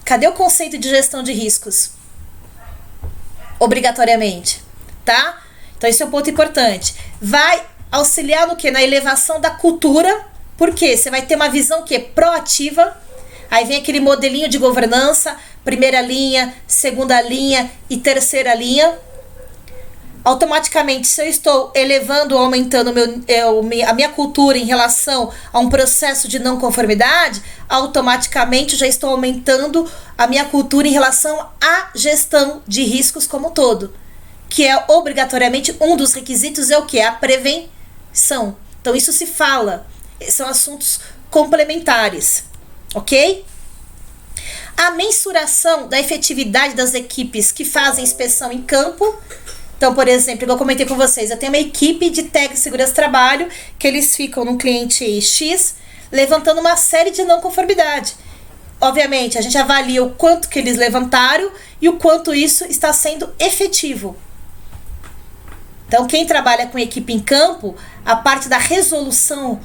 Cadê o conceito de gestão de riscos? Obrigatoriamente, tá? Então esse é um ponto importante. Vai auxiliar no quê? Na elevação da cultura. Por quê? Você vai ter uma visão que é proativa. Aí vem aquele modelinho de governança, primeira linha, segunda linha e terceira linha. Automaticamente, se eu estou elevando ou aumentando a minha cultura em relação a um processo de não conformidade, automaticamente eu já estou aumentando a minha cultura em relação à gestão de riscos como um todo, que é obrigatoriamente um dos requisitos, é o que? A prevenção. Então isso se fala, são assuntos complementares, ok? A mensuração da efetividade das equipes que fazem inspeção em campo. Então, por exemplo, igual eu comentei com vocês, eu tenho uma equipe de técnica de segurança do trabalho que eles ficam num cliente X levantando uma série de não conformidade. Obviamente, a gente avalia o quanto que eles levantaram e o quanto isso está sendo efetivo. Então, quem trabalha com equipe em campo, a parte da resolução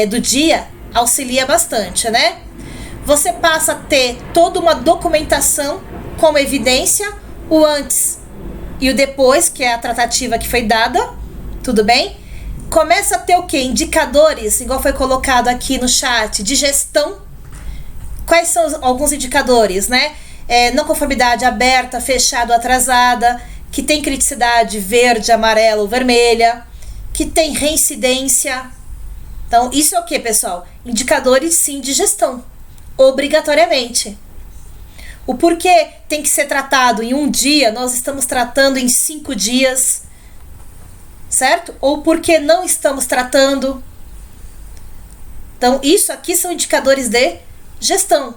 do dia auxilia bastante, né? Você passa a ter toda uma documentação como evidência, o antes e o depois, que é a tratativa que foi dada, tudo bem? Começa a ter o quê? Indicadores, igual foi colocado aqui no chat, de gestão. Quais são alguns indicadores, né? Não conformidade aberta, fechada ou atrasada, que tem criticidade verde, amarela ou vermelha, que tem reincidência. Então, isso é o quê, pessoal? Indicadores, sim, de gestão, obrigatoriamente. O porquê tem que ser tratado em um dia, nós estamos tratando em 5 dias, certo? Ou porque não estamos tratando. Então, isso aqui são indicadores de gestão,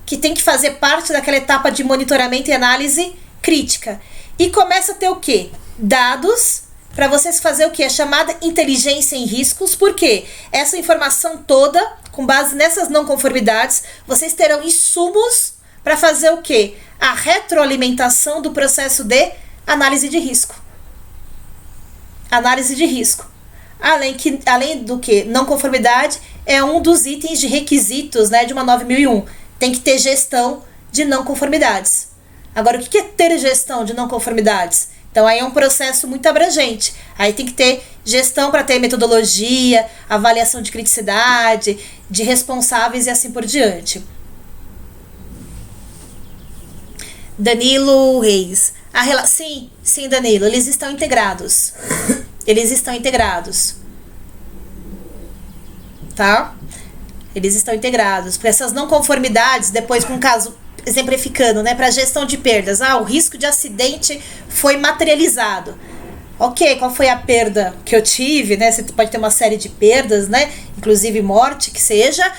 que tem que fazer parte daquela etapa de monitoramento e análise crítica. E começa a ter o quê? Dados para vocês fazer o quê? A chamada inteligência em riscos, porque essa informação toda, com base nessas não conformidades, vocês terão insumos para fazer o quê? A retroalimentação do processo de análise de risco. Análise de risco. Além do que? Não conformidade é um dos itens de requisitos, né, de uma 9001. Tem que ter gestão de não conformidades. Agora, o que é ter gestão de não conformidades? Então, aí é um processo muito abrangente. Aí tem que ter gestão para ter metodologia, avaliação de criticidade, de responsáveis e assim por diante. Danilo Reis. Sim, Danilo, eles estão integrados. Eles estão integrados. tá? Eles estão integrados. Porque essas não conformidades, depois com um caso exemplificando, né, para gestão de perdas. O risco de acidente foi materializado. Ok, qual foi a perda que eu tive, né? Você pode ter uma série de perdas, né? Inclusive morte, que seja.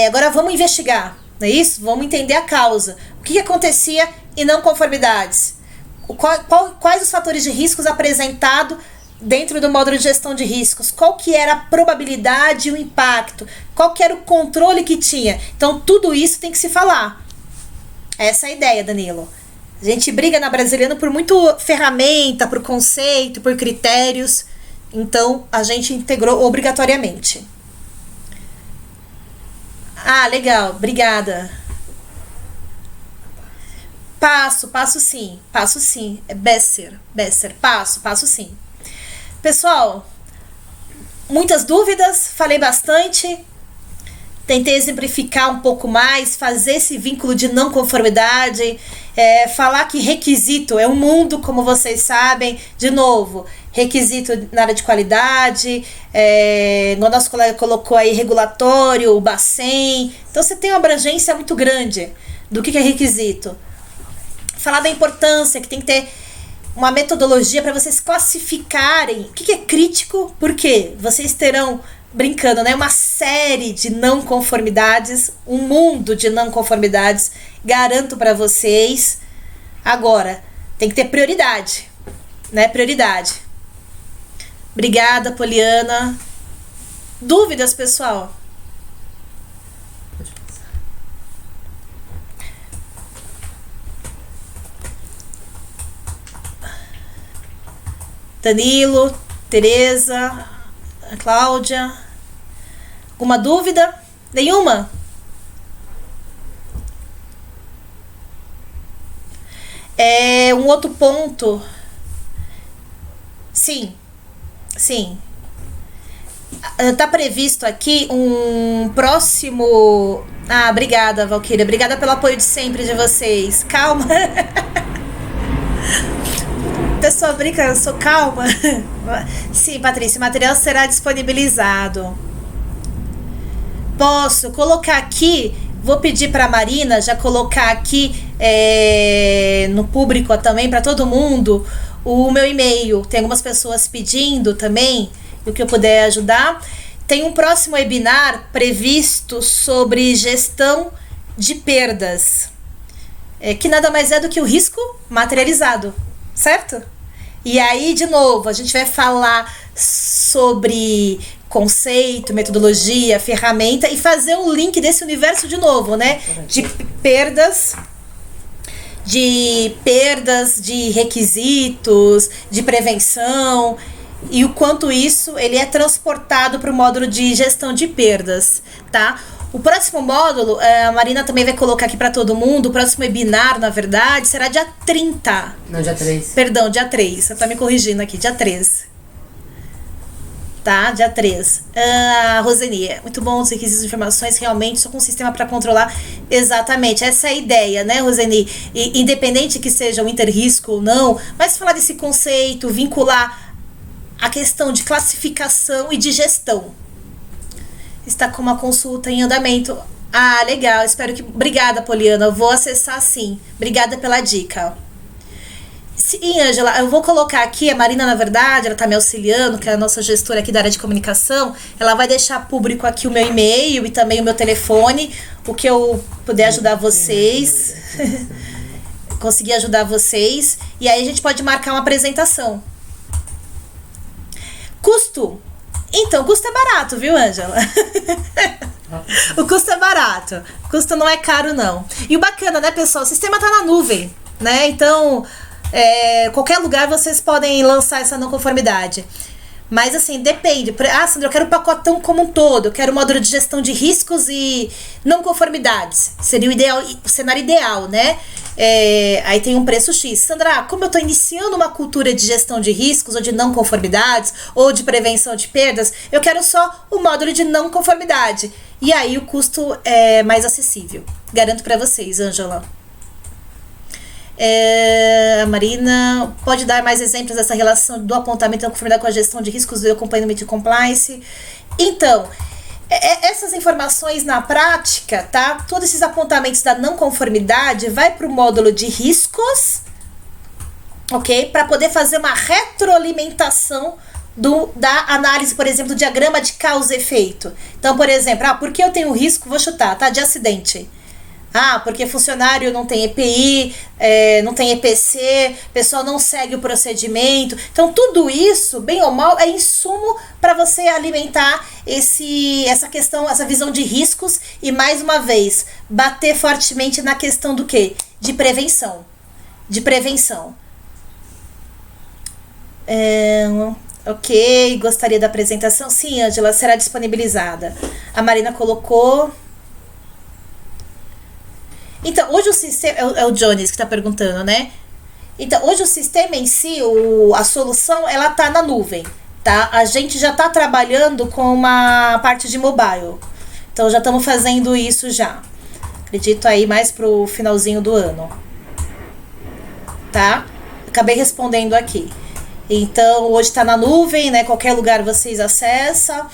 Agora vamos investigar, não é isso? Vamos entender a causa. O que acontecia em não conformidades? Quais os fatores de riscos apresentados dentro do módulo de gestão de riscos? Qual que era a probabilidade e o impacto? Qual que era o controle que tinha? Então, tudo isso tem que se falar. Essa é a ideia, Danilo. A gente briga na Brasiliana por muito ferramenta, por conceito, por critérios. Então, a gente integrou obrigatoriamente. Legal. Obrigada. Passo sim. Besser. Passo sim. Pessoal, muitas dúvidas, falei bastante. Tentei exemplificar um pouco mais, fazer esse vínculo de não conformidade, falar que requisito é um mundo, como vocês sabem. De novo, requisito na área de qualidade, o nosso colega colocou aí regulatório, o Bacen. Então você tem uma abrangência muito grande do que é requisito. Falar da importância, que tem que ter uma metodologia para vocês classificarem o que é crítico, porque vocês terão, brincando, né, uma série de não conformidades, um mundo de não conformidades, garanto para vocês. Agora, tem que ter prioridade, né, prioridade. Obrigada, Poliana. Dúvidas, pessoal? Danilo, Tereza, Cláudia. Alguma dúvida? Nenhuma? Um outro ponto. Sim. Tá previsto aqui um próximo... obrigada, Valquíria. Obrigada pelo apoio de sempre de vocês. Calma. Pessoa brinca, eu sou calma. Sim, Patrícia, o material será disponibilizado. Posso colocar aqui, vou pedir para a Marina já colocar aqui no público também, para todo mundo, o meu e-mail. Tem algumas pessoas pedindo também, o que eu puder ajudar. Tem um próximo webinar previsto sobre gestão de perdas, que nada mais é do que o risco materializado, certo? E aí, de novo, a gente vai falar sobre conceito, metodologia, ferramenta e fazer um link desse universo de novo, né? De perdas, de requisitos, de prevenção e o quanto isso ele é transportado para o módulo de gestão de perdas, tá? O próximo módulo, a Marina também vai colocar aqui para todo mundo, o próximo webinar, na verdade, será dia 30. Não, dia 3. Perdão, dia 3. Você tá me corrigindo aqui, dia 3. Tá, dia 3. Roseni, muito bom os requisitos de informações, realmente, só com um sistema para controlar. Exatamente, essa é a ideia, né, Roseni? E, independente que seja um interrisco ou não, mas falar desse conceito, vincular a questão de classificação e de gestão. Está com uma consulta em andamento. Legal, espero que... Obrigada, Poliana, eu vou acessar sim. Obrigada pela dica. Sim, Ângela, eu vou colocar aqui, a Marina, na verdade, ela tá me auxiliando, que é a nossa gestora aqui da área de comunicação, ela vai deixar público aqui o meu e-mail e também o meu telefone, o que eu puder ajudar vocês, conseguir ajudar vocês, e aí a gente pode marcar uma apresentação. Custo? Então, o custo é barato, viu, Ângela? O custo é barato. O custo não é caro, não. E o bacana, né, pessoal? O sistema tá na nuvem, né? Então, qualquer lugar vocês podem lançar essa não conformidade. Mas, assim, depende. Sandra, eu quero o pacotão como um todo. Eu quero o módulo de gestão de riscos e não conformidades. Seria o cenário ideal, né? Aí tem um preço X. Sandra, como eu estou iniciando uma cultura de gestão de riscos ou de não conformidades ou de prevenção de perdas, eu quero só o módulo de não conformidade. E aí o custo é mais acessível. Garanto para vocês, Ângela. Marina, pode dar mais exemplos dessa relação do apontamento da conformidade com a gestão de riscos do acompanhamento de compliance? Então, Essas informações na prática, tá? Todos esses apontamentos da não conformidade vai para o módulo de riscos, ok? Para poder fazer uma retroalimentação da análise, por exemplo, do diagrama de causa e efeito. Então, por exemplo, por que eu tenho risco, vou chutar, tá? De acidente. Porque funcionário não tem EPI, não tem EPC, pessoal não segue o procedimento. Então, tudo isso, bem ou mal, é insumo para você alimentar essa questão, essa visão de riscos e, mais uma vez, bater fortemente na questão do quê? De prevenção. Ok, gostaria da apresentação. Sim, Ângela, será disponibilizada. A Marina colocou... Então, hoje o sistema... É o Jones que está perguntando, né? Então, hoje o sistema em si, a solução, ela tá na nuvem, tá? A gente já tá trabalhando com uma parte de mobile. Então, já estamos fazendo isso já. Acredito aí mais pro finalzinho do ano. Tá? Acabei respondendo aqui. Então, hoje tá na nuvem, né? Qualquer lugar vocês acessam.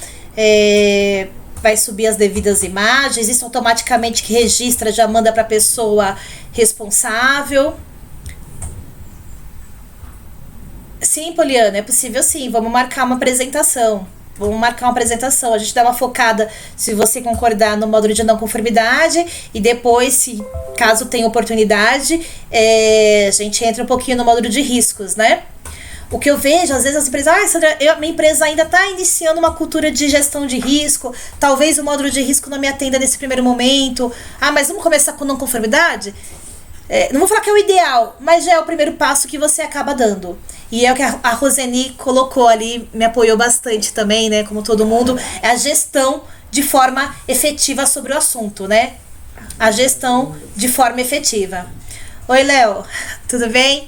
Vai subir as devidas imagens, isso automaticamente que registra, já manda para a pessoa responsável. Sim, Poliana, é possível sim, vamos marcar uma apresentação. A gente dá uma focada, se você concordar, no módulo de não conformidade e depois, se caso tenha oportunidade, a gente entra um pouquinho no módulo de riscos, né? O que eu vejo, às vezes as empresas... Sandra, minha empresa ainda está iniciando uma cultura de gestão de risco. Talvez o módulo de risco não me atenda nesse primeiro momento. Mas vamos começar com não conformidade? Não vou falar que é o ideal, mas já é o primeiro passo que você acaba dando. E é o que a Roseni colocou ali, me apoiou bastante também, né? Como todo mundo. É a gestão de forma efetiva sobre o assunto, né? A gestão de forma efetiva. Oi, Léo. Tudo bem?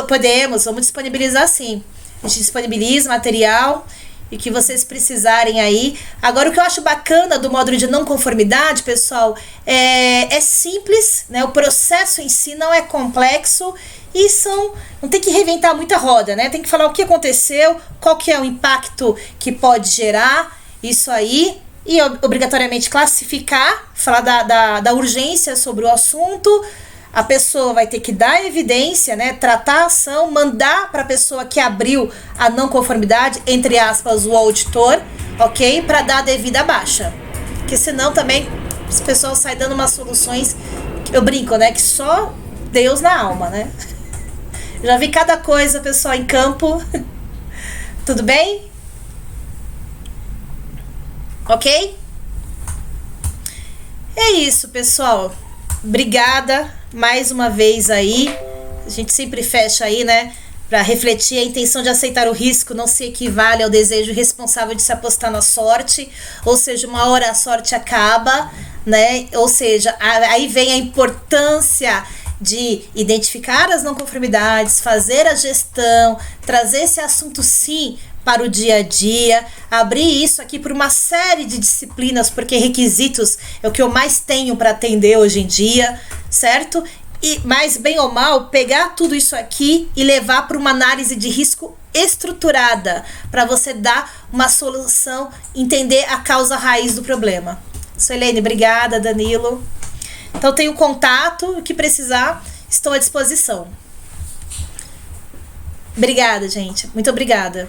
Podemos, vamos disponibilizar sim. A gente disponibiliza material e que vocês precisarem aí. Agora, o que eu acho bacana do módulo de não conformidade, pessoal, é simples, né? O processo em si não é complexo e não tem que reinventar muita roda, né? Tem que falar o que aconteceu, qual que é o impacto que pode gerar isso aí e obrigatoriamente classificar, falar da urgência sobre o assunto. A pessoa vai ter que dar evidência, né, tratar a ação, mandar para a pessoa que abriu a não conformidade, entre aspas, o auditor, ok? Para dar a devida baixa. Porque senão também os pessoal sai dando umas soluções, eu brinco, né, que só Deus na alma, né? Já vi cada coisa, pessoal, em campo. Tudo bem? Ok? É isso, pessoal. Obrigada mais uma vez aí. A gente sempre fecha aí, né? Para refletir, a intenção de aceitar o risco não se equivale ao desejo responsável de se apostar na sorte. Ou seja, uma hora a sorte acaba, né? Ou seja, aí vem a importância de identificar as não conformidades, fazer a gestão, trazer esse assunto sim para o dia a dia, abrir isso aqui por uma série de disciplinas, porque requisitos é o que eu mais tenho para atender hoje em dia, certo? Mas bem ou mal, pegar tudo isso aqui e levar para uma análise de risco estruturada, para você dar uma solução, entender a causa raiz do problema. Suelene, obrigada, Danilo. Então tenho contato, o que precisar, estou à disposição. Obrigada, gente. Muito obrigada.